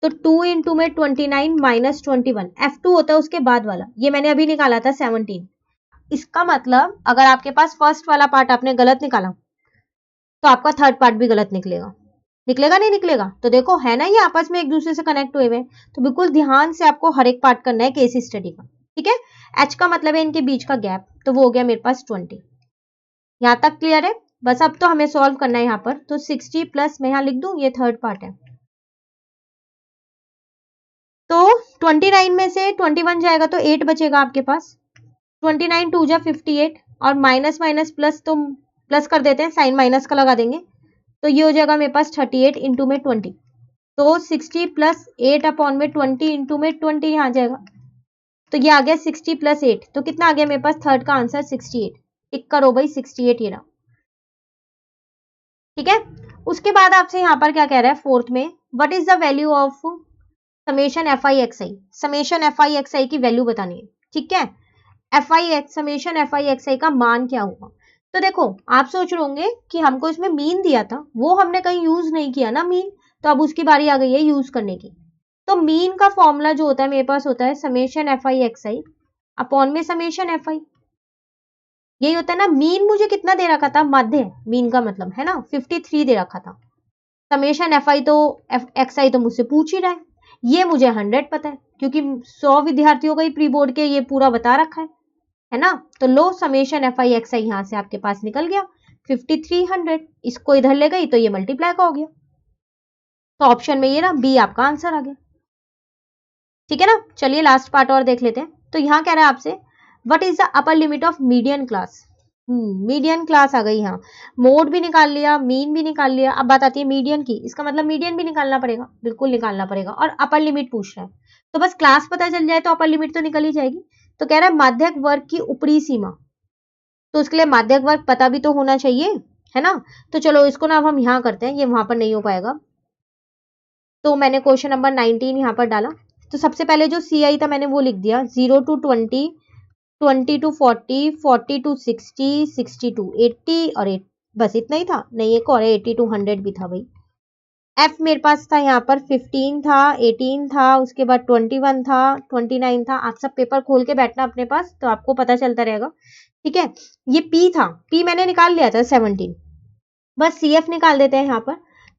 तो 2 इंटू में 29 माइनस 21। F2 होता है उसके बाद वाला, ये मैंने अभी निकाला था 17। इसका मतलब अगर आपके पास फर्स्ट वाला पार्ट आपने गलत निकाला तो आपका थर्ड पार्ट भी गलत निकलेगा। निकलेगा नहीं निकलेगा, तो देखो है ना ये आपस में एक दूसरे से कनेक्ट हुए हुए, तो बिल्कुल ध्यान से आपको हर एक पार्ट करना है केस स्टडी का। ठीक है, H का मतलब है इनके बीच का गैप, तो वो हो गया मेरे पास 20। यहाँ तक क्लियर है, बस अब तो हमें सॉल्व करना है यहाँ पर। तो 60 प्लस मैं यहाँ लिख दूं, ये थर्ड पार्ट है, तो 29 में से 21 जाएगा तो 8 बचेगा आपके पास। 29 टू जा 58 और माइनस माइनस प्लस, तो प्लस कर देते हैं, साइन माइनस का लगा देंगे, तो ये हो जाएगा मेरे पास 38 इंटू में 20, तो 60 प्लस 8 अपॉन में 20 इंटू में 20 यहाँ जाएगा, तो ये आ गया 60 प्लस 8, तो कितना आ गया मेरे पास, थर्ड का आंसर 68। टिक करो भाई 68 ये रहा। ठीक है, उसके बाद आपसे यहाँ पर क्या कह रहा है फोर्थ में, what is the value of summation f i x i, summation f i x i की वैल्यू बतानी है। ठीक है, f i x summation f i x i का मान क्या होगा। तो देखो आप सोच रहे होंगे कि हमको इसमें मीन दिया था, वो हमने कहीं यूज नहीं किया ना मीन, तो अब उसकी बारी आ गई है यूज करने की। तो मीन का फॉर्मूला जो होता है मेरे पास होता है summation f i x I upon में समेशन एफ आई, यही होता है ना। मीन मुझे कितना दे रखा था, मध्य, मीन का मतलब है ना 53 दे रखा था। समेशन एफ आई तो एक्स आई तो मुझसे पूछ ही रहा है, ये मुझे 100 पता है क्योंकि 100 विद्यार्थियों का ही प्री बोर्ड के ये पूरा बता रखा है ना। तो लो समेशन एफ आई एक्स आई यहाँ से आपके पास निकल गया 5300, इसको इधर ले गई तो ये मल्टीप्लाई का हो गया, तो ऑप्शन में ये ना बी आपका आंसर आ गया। ठीक है ना, चलिए लास्ट पार्ट और देख लेते हैं। तो यहाँ कह रहा है आपसे what is the upper limit of median class. Median class आ गई, हाँ मोड भी निकाल लिया, मीन भी निकाल लिया, अब बात आती है मीडियन की, इसका मतलब मीडियन भी निकालना पड़ेगा, बिल्कुल निकालना पड़ेगा, और अपर लिमिट पूछ रहा है, तो बस क्लास पता चल जाए तो अपर लिमिट तो निकल ही जाएगी। तो कह रहा है माध्यक वर्ग की ऊपरी सीमा, तो उसके लिए माध्यक वर्ग पता भी तो होना चाहिए, है ना। तो चलो इसको ना अब हम यहाँ करते हैं, ये वहां पर नहीं हो पाएगा, तो मैंने क्वेश्चन नंबर 19 यहाँ पर डाला। तो सबसे पहले जो सी आई था मैंने वो लिख दिया, 0 टू 20, 20 टू 40, 40 टू 60, 60 टू 80 और 8, बस इतना ही था, नहीं एक और 80 टू 100 भी था भाई। एफ मेरे पास था यहाँ पर 15 था, 18 था, उसके बाद 21 था, 29 था। आप सब पेपर खोल के बैठना अपने पास तो आपको पता चलता रहेगा। ठीक है, ये पी था, पी मैंने निकाल लिया था 17, बस सी एफ निकाल देते हैं यहाँ पर।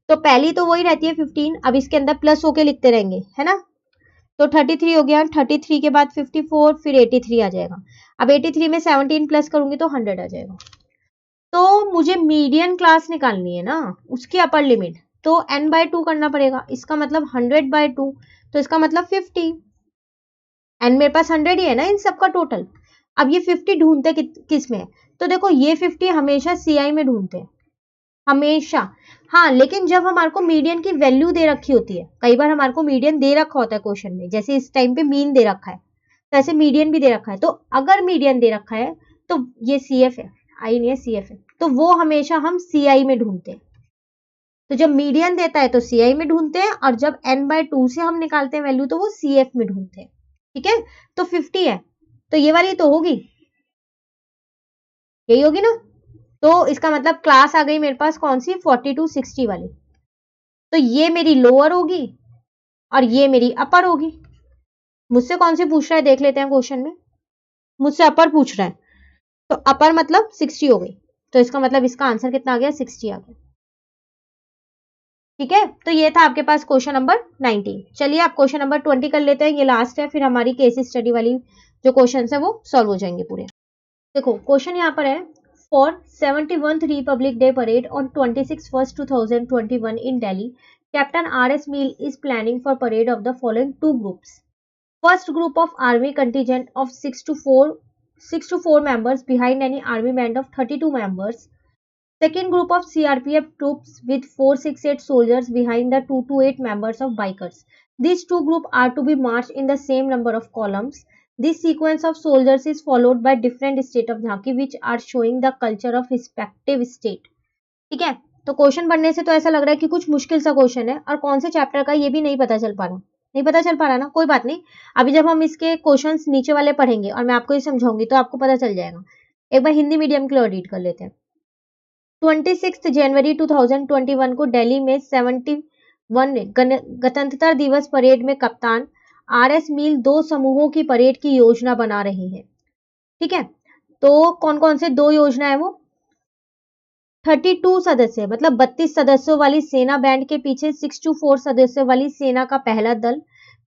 तो पहली तो वही रहती है 15, अब इसके अंदर प्लस होके लिखते रहेंगे, है ना। तो 33 हो गया, 33 के बाद 54, फिर 83 आ जाएगा। अब 83 में 17 प्लस करूंगी तो 100 आ जाएगा। तो मुझे मीडियन क्लास निकालनी है ना, उसकी अपर लिमिट, तो n/2 करना पड़ेगा, इसका मतलब 100/2, तो इसका मतलब 50, एन मेरे पास 100 ही है ना इन सबका टोटल। अब ये 50 ढूंढते किस में है, तो देखो ये 50 हमेशा CI में ढूंढते हैं, हमेशा। हाँ लेकिन जब हमारे को मीडियन की वैल्यू दे रखी होती है, कई बार हमारे को मीडियन दे रखा होता है क्वेश्चन में, जैसे इस टाइम पे मीन दे रखा है, तो ऐसे मीडियन भी दे रखा है, तो अगर मीडियन दे रखा है तो ये CF है, आई नहीं है CF है, तो वो हमेशा हम CI में ढूंढते हैं। तो जब मीडियन देता है तो CI में ढूंढते हैं, और जब n/2 से हम निकालते हैं वैल्यू तो वो CF में ढूंढते हैं। ठीक है, तो 50 है, तो ये वाली तो होगी, यही होगी ना। तो इसका मतलब क्लास आ गई मेरे पास कौन सी, 40 टू 60 वाली, तो ये मेरी लोअर होगी और ये मेरी अपर होगी। मुझसे कौन सी पूछ रहा है देख लेते हैं क्वेश्चन में, मुझसे अपर पूछ रहा है, तो अपर मतलब 60 हो गई, तो इसका मतलब इसका आंसर कितना आ गया, 60 आ गया। ठीक है, तो ये था आपके पास क्वेश्चन नंबर 19। चलिए आप क्वेश्चन नंबर 20 कर लेते हैं, ये लास्ट है, फिर हमारी केस स्टडी वाली जो क्वेश्चन है वो सॉल्व हो जाएंगे पूरे। देखो क्वेश्चन यहाँ पर है, for 71th republic day parade on 26/1/2021 in Delhi, captain RS Meel is planning for parade of the following two groups. First group of army contingent of 6 to 4 members behind any army band of 32 members. Second group of CRPF troops with 468 soldiers behind the 2 to 8 members of bikers. These two groups are to be marched in the same number of columns. This sequence of soldiers is followed by different state of Jhanki which are showing the culture of respective state. ठीक है, तो क्वेश्चन पढ़ने से तो ऐसा लग रहा है कि कुछ मुश्किल सा क्वेश्चन है, और कौन से चैप्टर का ये भी नहीं पता चल पा रहा, नहीं पता चल पा रहा ना, कोई बात नहीं। अभी जब हम इसके क्वेश्चंस नीचे वाले पढ़ेंगे और मैं आपको ये समझाऊंगी तो आपको पता चल जाएगा। एक बार हिंदी मीडियम के लिए ऑडिट कर लेते हैं। 26 जनवरी 2021 को दिल्ली में 71 गणतंत्र दिवस परेड में कप्तान RS मील दो समूहों की परेड की योजना बना रही है। ठीक है, तो कौन कौन से दो योजना है वो, 32 सदस्य मतलब 32 सदस्यों वाली सेना बैंड के पीछे 6 to 4 सदस्यों वाली सेना का पहला दल,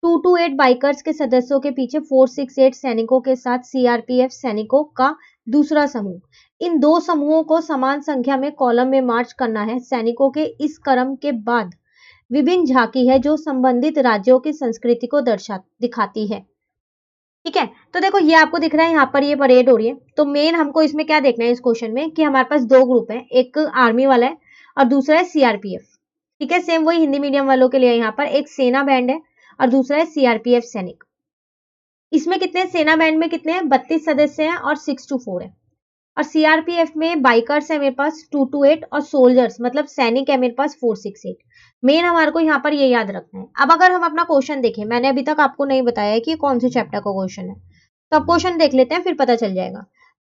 2 to 8 बाइकर्स के सदस्यों के पीछे 468 सैनिकों के साथ CRPF सैनिकों का दूसरा समूह। इन दो समूहों को समान संख्या में कॉलम में मार्च करना है। सैनिकों के इस क्रम के बाद विभिन्न झांकी है जो संबंधित राज्यों की संस्कृति को दिखाती है। ठीक है, तो देखो ये आपको दिख रहा है यहाँ पर ये परेड हो रही है। तो मेन हमको इसमें क्या देखना है इस क्वेश्चन में कि हमारे पास दो ग्रुप है, एक आर्मी वाला है और दूसरा है सीआरपीएफ। ठीक है, सेम वही हिंदी मीडियम वालों के लिए यहाँ पर एक सेना बैंड है और दूसरा है सीआरपीएफ सैनिक। इसमें कितने सेना बैंड में कितने हैं, 32 सदस्य हैं और 6 to 4 है। और सीआरपीएफ में बाइकर्स है मेरे पास 2 to 8 और सोल्जर्स मतलब सैनिक है मेरे पास 468। मेन हमारे को यहाँ पर ये याद रखना है। अब अगर हम अपना क्वेश्चन देखें, मैंने अभी तक आपको नहीं बताया है कि कौन से चैप्टर का क्वेश्चन है, तो अब क्वेश्चन देख लेते हैं फिर पता चल जाएगा।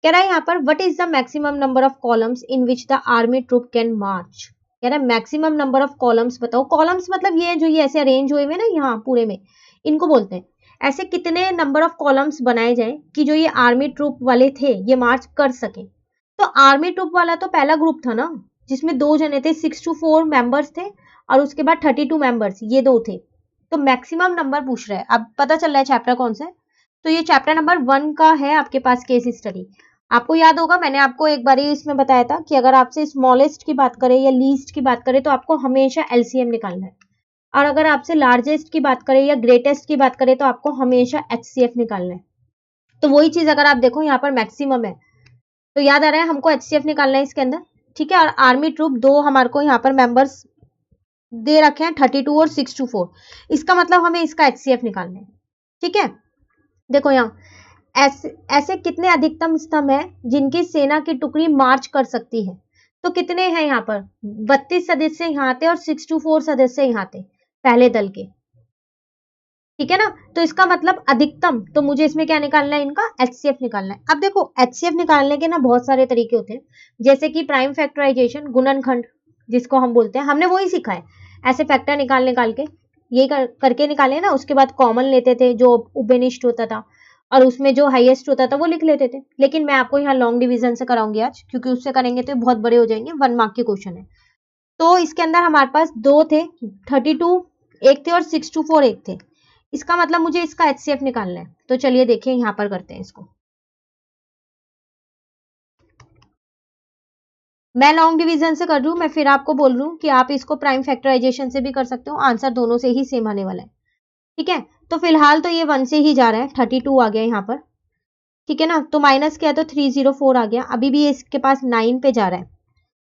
कह रहा है यहाँ पर what is the maximum number of columns in which the army troop can march. कह रहा है मैक्सिमम नंबर ऑफ कॉलम्स बताओ। कॉलम्स मतलब ये जो ये ऐसे अरेंज हुए हुए ना यहाँ पूरे में, इनको बोलते हैं। ऐसे कितने नंबर ऑफ कॉलम्स बनाए जाए कि जो ये आर्मी ट्रूप वाले थे ये मार्च कर सके। तो आर्मी ट्रूप वाला तो पहला ग्रुप था ना, जिसमें 2 जने थे, 6 to 4 मेंबर्स थे और उसके बाद 32 मेंबर्स, ये 2 थे। तो मैक्सिमम नंबर पूछ रहा है। अब पता चल रहा है चैप्टर कौन सा है। तो ये चैप्टर नंबर 1 का है आपके पास केस स्टडी। आपको याद होगा मैंने आपको एक बार इसमें बताया था कि अगर आपसे स्मॉलेस्ट की बात करें या लीस्ट की बात करें तो आपको हमेशा एलसीएम निकालना है, और अगर आपसे लार्जेस्ट की बात करें या ग्रेटेस्ट की बात करें तो आपको हमेशा एचसीएफ निकालना है। तो वही चीज अगर आप देखो यहाँ पर मैक्सिमम है तो याद आ रहा है हमको एचसीएफ निकालना है इसके अंदर। ठीक है, और आर्मी ट्रूप 2 हमारे को यहाँ पर मेंबर्स दे रखे हैं 32 और 6 to 4। इसका मतलब हमें इसका एचसीएफ निकालना है। ठीक है, देखो यहाँ ऐसे कितने अधिकतम स्तंभ है जिनकी सेना की टुकड़ी मार्च कर सकती है। तो कितने हैं यहाँ पर, 32 सदस्य यहाँ थे और 6 to 4 सदस्य यहाँ थे पहले दल के। ठीक है ना, तो इसका मतलब अधिकतम, तो मुझे इसमें क्या निकालना है, इनका एचसीएफ निकालना है। अब देखो एचसीएफ निकालने के ना बहुत सारे तरीके होते हैं, जैसे कि प्राइम फैक्टराइजेशन, गुणनखंड जिसको हम बोलते हैं, हमने वही सीखा है। ऐसे फैक्टर निकाल के ये करके निकाले ना, उसके बाद कॉमन लेते थे जो उपनिष्ठ होता था और उसमें जो हाईएस्ट होता था वो लिख लेते थे। लेकिन मैं आपको यहाँ लॉन्ग डिवीजन से कराऊंगी आज, क्योंकि उससे करेंगे तो बहुत बड़े हो जाएंगे, 1 मार्क के क्वेश्चन है। तो इसके अंदर हमारे पास 2 थे, 32 एक थे और 6 to 4 एक थे। इसका मतलब मुझे इसका एचसीएफ निकालना है। तो चलिए देखिए यहां पर करते हैं इसको। मैं लॉन्ग डिवीजन से कर रही हूं, मैं फिर आपको बोल रही हूँ कि आप इसको प्राइम फैक्टराइजेशन से भी कर सकते हो, आंसर दोनों से ही सेम आने वाला है। ठीक है, तो फिलहाल तो ये 1 से ही जा रहा है, 32 आ गया यहाँ पर। ठीक है ना, तो माइनस किया तो 304 आ गया। अभी भी इसके पास 9 पे जा रहा है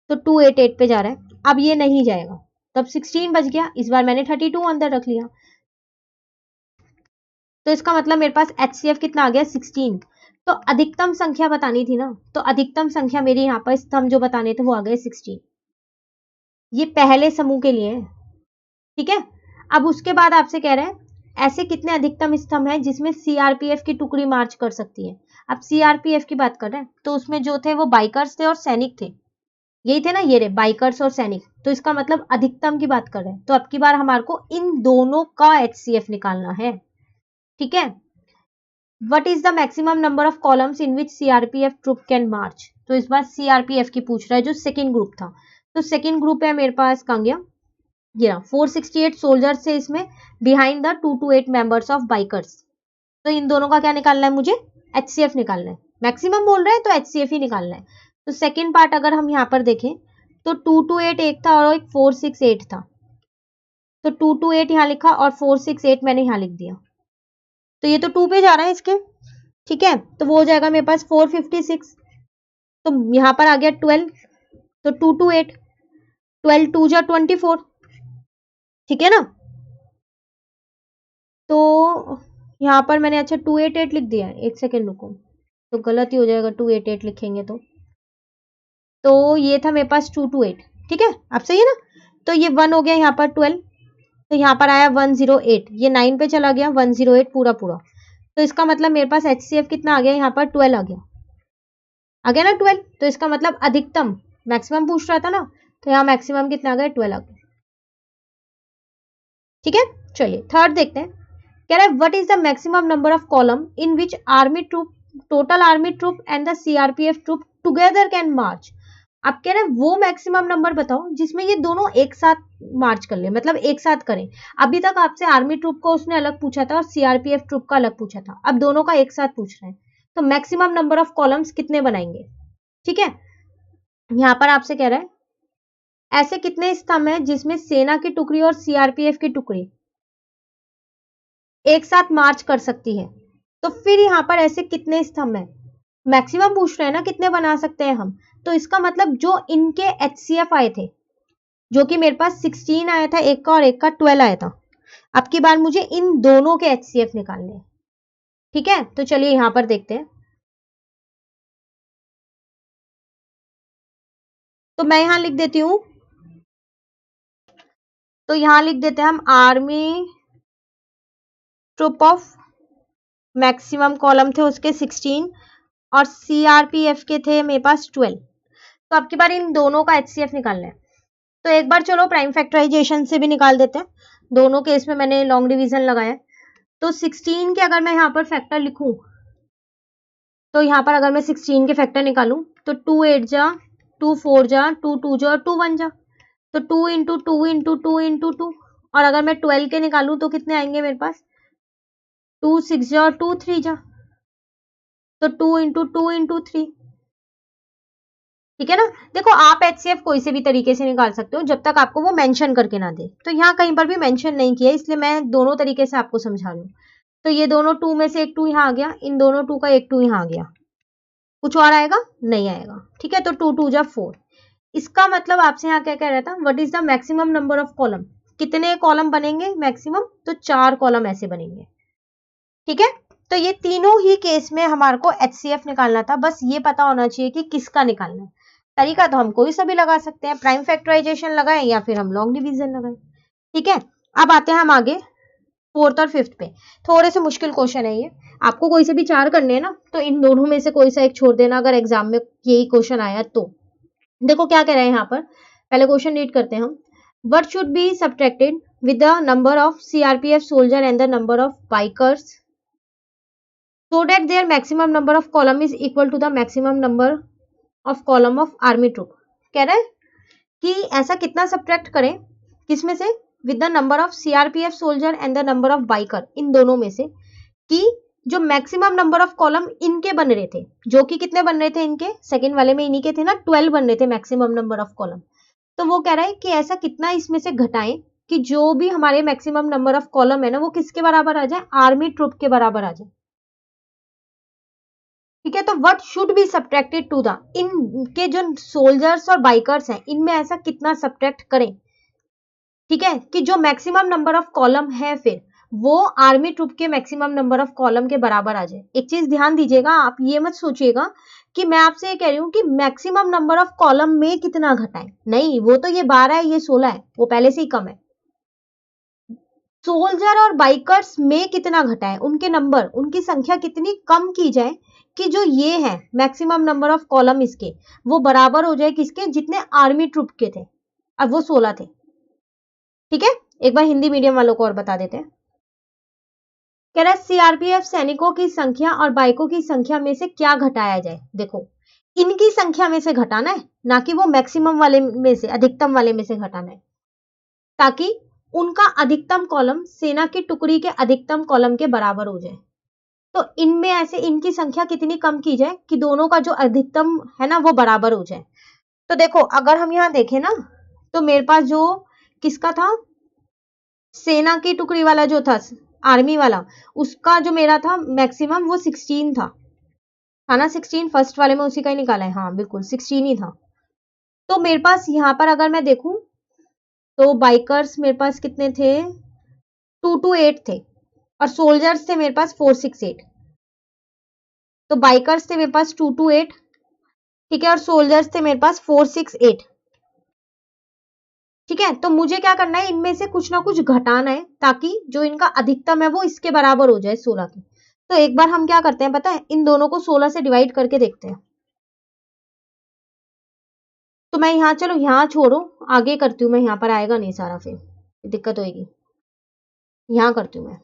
तो 288 पे जा रहा है। अब ये नहीं जाएगा, तब 16 बच गया। इस बार मैंने 32 अंदर रख लिया, तो इसका मतलब मेरे पास एचसीएफ कितना आ गया, 16। तो अधिकतम संख्या बतानी थी ना, तो अधिकतम संख्या मेरी यहाँ पर स्तंभ जो बताने थे वो आ गए 16। ये पहले समूह के लिए है। ठीक है, अब उसके बाद आपसे कह रहे हैं ऐसे कितने अधिकतम स्तंभ हैं जिसमें सीआरपीएफ की टुकड़ी मार्च कर सकती है। अब सीआरपीएफ की बात कर रहे हैं तो उसमें जो थे वो बाइकर्स थे और सैनिक थे, यही थे ना, ये रे बाइकर्स और सैनिक। तो इसका मतलब अधिकतम की बात कर रहे हैं, तो अब की बार हमारे को इन दोनों का एचसीएफ निकालना है। ठीक है, What is the maximum number of columns in which CRPF troop can march? तो इस बार CRPF की पूछ रहा है जो सेकेंड ग्रुप था। तो सेकेंड ग्रुप है मेरे पास कहाँ गया, ये 468 सोल्जर्स से इसमें behind the 2 to 8 members of bikers. तो इन दोनों का क्या निकालना है, मुझे एचसीएफ निकालना है। मैक्सिमम बोल रहे हैं तो एचसीएफ ही निकालना है। तो सेकेंड पार्ट अगर हम यहाँ पर देखें तो 2 to 8 एक था और एक 468 था। तो 2 to 8 यहाँ लिखा और 468 मैंने यहाँ लिख दिया। तो ये तो 2 पे जा रहा है इसके। ठीक है, तो वो हो जाएगा मेरे पास 456। तो यहां पर आ गया 12, तो 2 to 8, 12 2 जा 24। ठीक है ना, तो यहां पर मैंने अच्छा 288 लिख दिया है, एक सेकेंड रुको, तो गलत ही हो जाएगा 288 लिखेंगे तो ये था मेरे पास 2 to 8। ठीक है, अब सही है ना। तो ये 1 हो गया यहाँ पर 12, तो यहाँ पर आया 108, ये 9 पे चला गया 108 पूरा पूरा। तो इसका मतलब मेरे पास एचसीएफ कितना आ गया, यहाँ पर 12 आ गया ना 12। तो इसका मतलब अधिकतम, मैक्सिमम पूछ रहा था ना, तो यहाँ मैक्सिमम कितना आ गया, 12 आ गया। ठीक है, चलिए थर्ड देखते हैं। कह रहा है what is the maximum number of column in which army troop, total army troop and the CRPF troop together can march. आप कह रहे हैं वो मैक्सिमम नंबर बताओ जिसमें ये दोनों एक साथ मार्च कर ले, मतलब एक साथ करें। अभी तक आपसे आर्मी ट्रूप को उसने अलग पूछा था और सीआरपीएफ ट्रूप का अलग पूछा था, अब दोनों का एक साथ पूछ रहे हैं। तो मैक्सिमम नंबर ऑफ कॉलम्स कितने बनाएंगे। ठीक है, यहां पर आपसे कह रहा है ऐसे कितने स्तंभ हैं जिसमें सेना की टुकड़ी और सीआरपीएफ की टुकड़ी एक साथ मार्च कर सकती है? तो फिर यहाँ पर ऐसे कितने स्तंभ हैं? मैक्सिमम पूछ रहे हैं ना, कितने बना सकते हैं हम। तो इसका मतलब जो इनके एचसीएफ आए थे, जो कि मेरे पास 16 आया था एक का और एक का 12 आया था, अब की बार मुझे इन दोनों के एचसीएफ निकालने हैं। ठीक है, तो चलिए यहां पर देखते हैं। तो मैं यहां लिख देती हूं, तो यहां लिख देते हैं हम army troop of maximum column थे उसके 16 और सीआरपीएफ के थे मेरे पास 12। तो अब की बार इन दोनों का एचसीएफ निकालना है। तो एक बार चलो प्राइम फैक्टराइजेशन से भी निकाल देते हैं। दोनों केस में मैंने लॉन्ग डिवीजन लगाया। तो 16 के अगर मैं यहाँ पर फैक्टर लिखूं, तो यहाँ पर अगर मैं 16 के फैक्टर निकालूं तो 2 8 जा, 2 4 जा, 2 2 जा और 2 1 जा। तो 2 इंटू 2 इंटू 2 इंटू 2। और अगर मैं 12 के निकालूं तो कितने आएंगे मेरे पास? 2 6 जा और 2 3 जा। तो 2 इंटू 2 इंटू 3। ठीक है ना। देखो आप एचसीएफ कोई से भी तरीके से निकाल सकते हो जब तक आपको वो मेंशन करके ना दे। तो यहाँ कहीं पर भी मेंशन नहीं किया, इसलिए मैं दोनों तरीके से आपको समझा रही हूँ। तो ये दोनों 2 में से एक 2 यहाँ आ गया, इन दोनों 2 का एक 2 यहाँ आ गया। कुछ और आएगा? नहीं आएगा। ठीक है, तो 2 2 जा 4। इसका मतलब आपसे यहाँ क्या कह रहा था, what is the maximum number of column? कितने कॉलम बनेंगे मैक्सिमम? तो 4 कॉलम ऐसे बनेंगे। ठीक है, तो ये तीनों ही केस में हमारे को एचसीएफ निकालना था। बस ये पता होना चाहिए कि किसका निकालना है। तरीका तो हम कोई सा भी लगा सकते हैं, प्राइम फैक्टराइजेशन लगाएं या फिर हम लॉन्ग डिवीजन लगाएं। ठीक है, अब आते हैं हम आगे 4th और 5th पे। थोड़े से मुश्किल क्वेश्चन है ये। आपको कोई से भी 4 करने हैं ना, तो इन दोनों में से कोई सा एक छोड़ देना अगर एग्जाम में यही क्वेश्चन आया तो। देखो क्या कह रहे हैं यहाँ पर, पहले क्वेश्चन रीड करते हैं हम। What should be subtracted with the number of CRPF soldier and the number of bikers so that their maximum number of column is equal to the maximum number of column of army troop। कह रहा है कि ऐसा कितना सब्ट्रैक्ट करें, किसमें से? With the number of CRPF soldier and the number of biker, इन दोनों में से, कि जो मैक्सिमम नंबर ऑफ कॉलम इनके बन रहे थे, जो कि कितने बन रहे थे इनके, सेकंड वाले में इन्हीं के थे ना, 12 बन रहे थे मैक्सिमम नंबर ऑफ कॉलम। तो वो कह रहा है कि ऐसा कितना इसमें से घटाएं कि जो भी हमारे मैक्सिमम नंबर ऑफ कॉलम है ना, वो किसके बराबर आ जाए? आर्मी ट्रूप के बराबर आ जाए। ठीक है, तो what should be subtracted to the, इनके जो सोल्जर्स और बाइकर्स हैं इनमें ऐसा कितना सब्ट्रैक्ट करें, ठीक है, कि जो मैक्सिमम नंबर ऑफ कॉलम है फिर वो आर्मी ट्रूप के मैक्सिमम नंबर ऑफ कॉलम के बराबर आ जाए। एक चीज ध्यान दीजिएगा, आप ये मत सोचिएगा कि मैं आपसे ये कह रही हूँ कि मैक्सिमम नंबर ऑफ कॉलम में कितना घटाएं, नहीं, वो तो ये 12 है, ये 16 है, वो पहले से ही कम है। सोल्जर और बाइकर्स में कितना घटाएं, उनके नंबर, उनकी संख्या कितनी कम की जाए कि जो ये है मैक्सिमम नंबर ऑफ कॉलम इसके, वो बराबर हो जाए किसके? जितने आर्मी ट्रूप के थे। अब वो 16 थे। ठीक है, एक बार हिंदी मीडियम वालों को और बता देते हैं। कह रहा है सीआरपीएफ सैनिकों की संख्या और बाइकों की संख्या में से क्या घटाया जाए। देखो, इनकी संख्या में से घटाना है, ना कि वो मैक्सिमम वाले में से, अधिकतम वाले में से घटाना है, ताकि उनका अधिकतम कॉलम सेना की टुकड़ी के अधिकतम कॉलम के बराबर हो जाए। तो इनमें ऐसे इनकी संख्या कितनी कम की जाए कि दोनों का जो अधिकतम है ना वो बराबर हो जाए। तो देखो अगर हम यहाँ देखें ना, तो मेरे पास जो किसका था, सेना की टुकड़ी वाला जो था, आर्मी वाला, उसका जो मेरा था मैक्सिमम वो 16 था ना, 16 फर्स्ट वाले में उसी का ही निकाला है, हाँ बिल्कुल 16 ही था। तो मेरे पास यहाँ पर अगर मैं देखूं तो बाइकर्स मेरे पास कितने थे, 228 थे, और सोल्जर्स थे मेरे पास 468। तो बाइकर्स थे मेरे पास 228, ठीक है, और सोल्जर्स थे मेरे पास 468। ठीक है, तो मुझे क्या करना है, इनमें से कुछ ना कुछ घटाना है ताकि जो इनका अधिकतम है वो इसके बराबर हो जाए 16 के। तो एक बार हम क्या करते हैं पता है, इन दोनों को 16 से डिवाइड करके देखते हैं। तो मैं यहाँ, चलो यहाँ छोड़ो, आगे करती हूँ मैं, यहाँ पर आएगा नहीं सारा, फिर दिक्कत होगी। यहाँ करती हूँ मैं।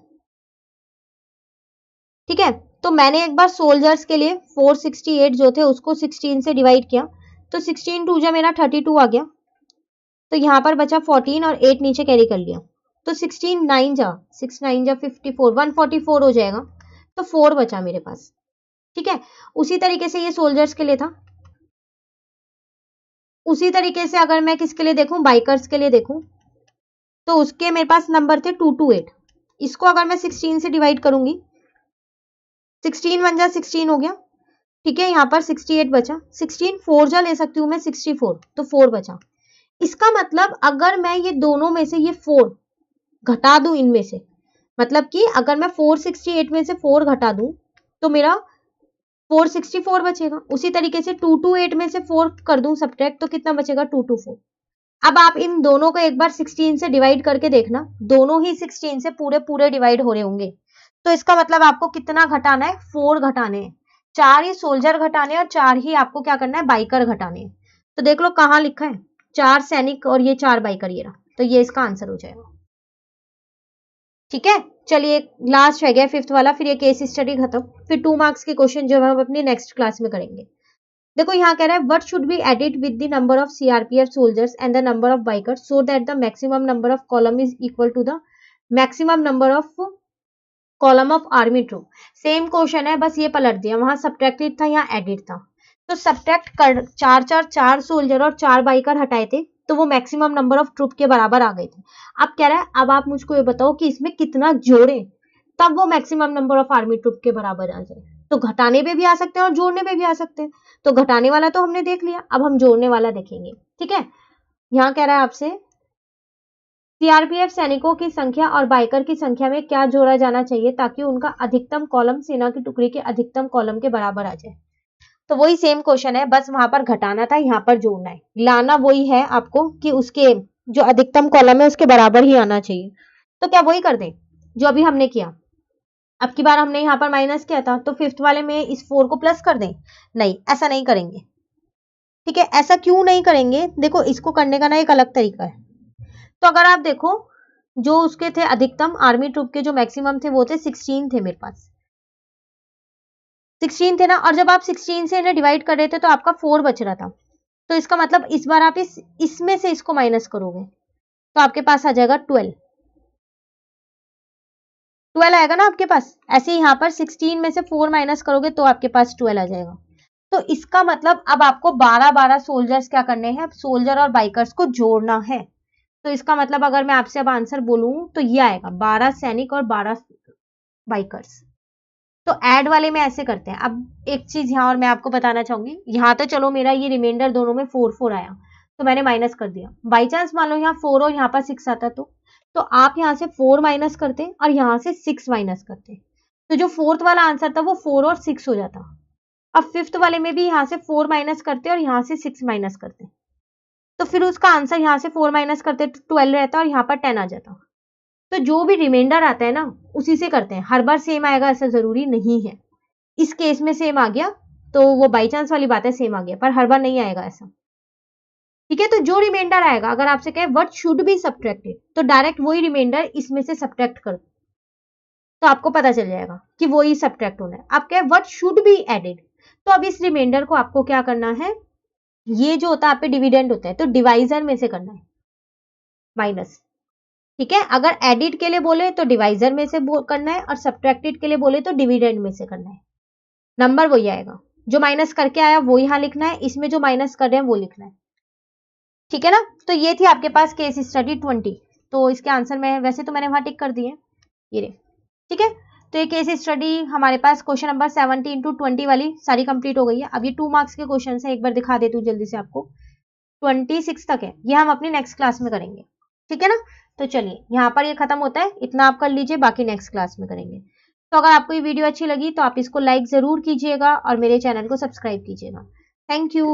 ठीक है, तो मैंने एक बार सोल्जर्स के लिए 468 जो थे उसको 16 से डिवाइड किया, तो 16 टू जा मेरा 32 आ गया। तो यहाँ पर बचा 14 और 8 नीचे कैरी कर लिया, तो 16 9 जा 6 9 जा 54, 144 हो जाएगा। तो 4 बचा मेरे पास। ठीक है, उसी तरीके से ये सोल्जर्स के लिए था, उसी तरीके से अगर मैं किसके लिए देखूं, बाइकर्स के लिए देखूं, तो उसके मेरे पास नंबर थे 228। इसको अगर मैं 16 से डिवाइड करूंगी, 16 1 जा 16 हो गया, ठीक है। यहाँ पर 68 बचा, 16 4 जा ले सकती हूँ मैं 64, तो 4 बचा। इसका मतलब अगर मैं ये दोनों में से ये 4 घटा दूं इनमें से, मतलब कि अगर मैं 468 में से 4 घटा दूं तो मेरा 464 बचेगा। उसी तरीके से 228 में से 4 कर दूं सब्ट्रैक्ट, तो कितना बचेगा 224। अब आप इन दोनों को एक बार 16 से डिवाइड करके देखना, दोनों ही 16 से पूरे पूरे डिवाइड हो रहे होंगे। तो इसका मतलब आपको कितना घटाना है, 4 घटाने हैं। 4 ही सोल्जर घटाने हैं और 4 ही आपको क्या करना है, बाइकर घटाने हैं। तो देख लो कहाँ लिखा है, 4 सैनिक और ये 4 बाइकर, ये रहा। तो ये इसका आंसर हो जाएगा। ठीक है, चलिए लास्ट रह गया 5th वाला, फिर ये केस स्टडी खत्म। फिर 2 मार्क्स के क्वेश्चन जो हम अपनी नेक्स्ट क्लास में करेंगे। देखो यहाँ कह रहा है what should be added with the number of CRPF soldiers and the number of bikers so that the maximum number of column is equal to the maximum number of column of army troop. Same question है, बस ये पलट दिया, वहां सब्ट्रैक्टेड था, यहाँ एडिड था। तो सब्ट्रैक्ट कर 4 सोल्जर और 4 बाइकर हटाए थे, तो वो मैक्सिमम नंबर ऑफ ट्रूप के बराबर आ गए थे। अब कह रहा है अब आप मुझको ये बताओ कि इसमें कितना जोड़े तब वो maximum number of army troop के बराबर आ जाए। तो घटाने पे भी आ सकते हैं और जोड़ने पे भी आ सकते हैं। तो घटाने वाला तो हमने देख लिया, अब हम जोड़ने वाला देखेंगे। ठीक है, यहाँ कह रहा है आपसे सीआरपीएफ सैनिकों की संख्या और बाइकर की संख्या में क्या जोड़ा जाना चाहिए ताकि उनका अधिकतम कॉलम सेना की टुकड़ी के अधिकतम कॉलम के बराबर आ जाए। तो वही सेम क्वेश्चन है, बस वहां पर घटाना था, यहाँ पर जोड़ना है। लाना वही है आपको कि उसके जो अधिकतम कॉलम है उसके बराबर ही आना चाहिए। तो क्या वही कर दें जो अभी हमने किया। अब की बार हमने यहाँ पर माइनस किया था, तो 5th वाले में इस 4 को प्लस कर दें? नहीं, ऐसा नहीं करेंगे। ठीक है, ऐसा क्यों नहीं करेंगे, देखो इसको करने का ना एक अलग तरीका है। तो अगर आप देखो जो उसके थे अधिकतम आर्मी ट्रूप के जो मैक्सिमम थे वो थे 16 थे, मेरे पास 16 थे ना। और जब आप 16 से इन्हें डिवाइड कर रहे थे तो आपका 4 बच रहा था। तो इसका मतलब इस बार आप इसमें से इसको माइनस करोगे तो आपके पास आ जाएगा 12 आएगा ना आपके पास। ऐसे ही यहाँ पर 16 में से 4 माइनस करोगे तो आपके पास 12 आ जाएगा। तो इसका मतलब अब आपको 12 सोल्जर्स क्या करने हैं, सोल्जर और बाइकर्स को जोड़ना है। तो इसका मतलब अगर मैं आपसे अब आंसर बोलूं तो ये आएगा 12 सैनिक और 12 बाइकर्स। तो ऐड वाले में ऐसे करते हैं। अब एक चीज यहाँ और मैं आपको बताना चाहूंगी, यहाँ तो चलो मेरा ये रिमाइंडर दोनों में 4 आया तो मैंने माइनस कर दिया। बाई चांस मान लो यहाँ 4 और यहाँ पर 6 आता तो आप यहाँ से 4 माइनस करते और यहाँ से 6 माइनस करते, तो जो 4th वाला आंसर था वो 4 और 6 हो जाता। अब 5th वाले में भी यहाँ से 4 माइनस करते और यहाँ से 6 माइनस करते, तो फिर उसका आंसर यहाँ से 4 माइनस करते तो 12 रहता और यहाँ पर 10 आ जाता। तो जो भी रिमाइंडर आता है ना उसी से करते हैं, हर बार सेम आएगा ऐसा जरूरी नहीं है। इस केस में सेम आ गया तो वो बाई चांस वाली बात है, सेम आ गया, पर हर बार नहीं आएगा ऐसा। ठीक है, तो जो रिमाइंडर आएगा, अगर आपसे कहे व्हाट शुड बी सब्ट्रैक्टेड तो डायरेक्ट वही रिमाइंडर इसमें से सब्ट्रैक्ट कर, तो आपको पता चल जाएगा कि वही सब्ट्रैक्ट होना है। आप कहे व्हाट शुड बी एडेड, तो अब इस रिमाइंडर को आपको क्या करना है, ये जो होता है आप पे डिविडेंड होता है तो डिवाइजर में से करना है माइनस। ठीक है, अगर एडिट के लिए बोले तो डिवाइजर में से करना है और सब्ट्रैक्टेड के लिए बोले तो डिविडेंड में से करना है। नंबर वही आएगा, जो माइनस करके आया वो यहाँ लिखना है, इसमें जो माइनस कर रहे हैं वो लिखना है। ठीक है ना, तो ये थी आपके पास केस स्टडी 20। तो इसके आंसर में वैसे तो मैंने वहां टिक कर दिए ये रे। ठीक है, तो ये केस स्टडी हमारे पास क्वेश्चन नंबर 70 into 20 वाली सारी कंप्लीट हो गई है। अब ये 2 मार्क्स के क्वेश्चन है, एक बार दिखा देती हूँ जल्दी से आपको। 26 तक है, ये हम अपनी नेक्स्ट क्लास में करेंगे। ठीक है ना, तो चलिए यहाँ पर ये खत्म होता है, इतना आप कर लीजिए, बाकी नेक्स्ट क्लास में करेंगे। तो अगर आपको ये वीडियो अच्छी लगी तो आप इसको लाइक जरूर कीजिएगा और मेरे चैनल को सब्सक्राइब कीजिएगा। Thank you.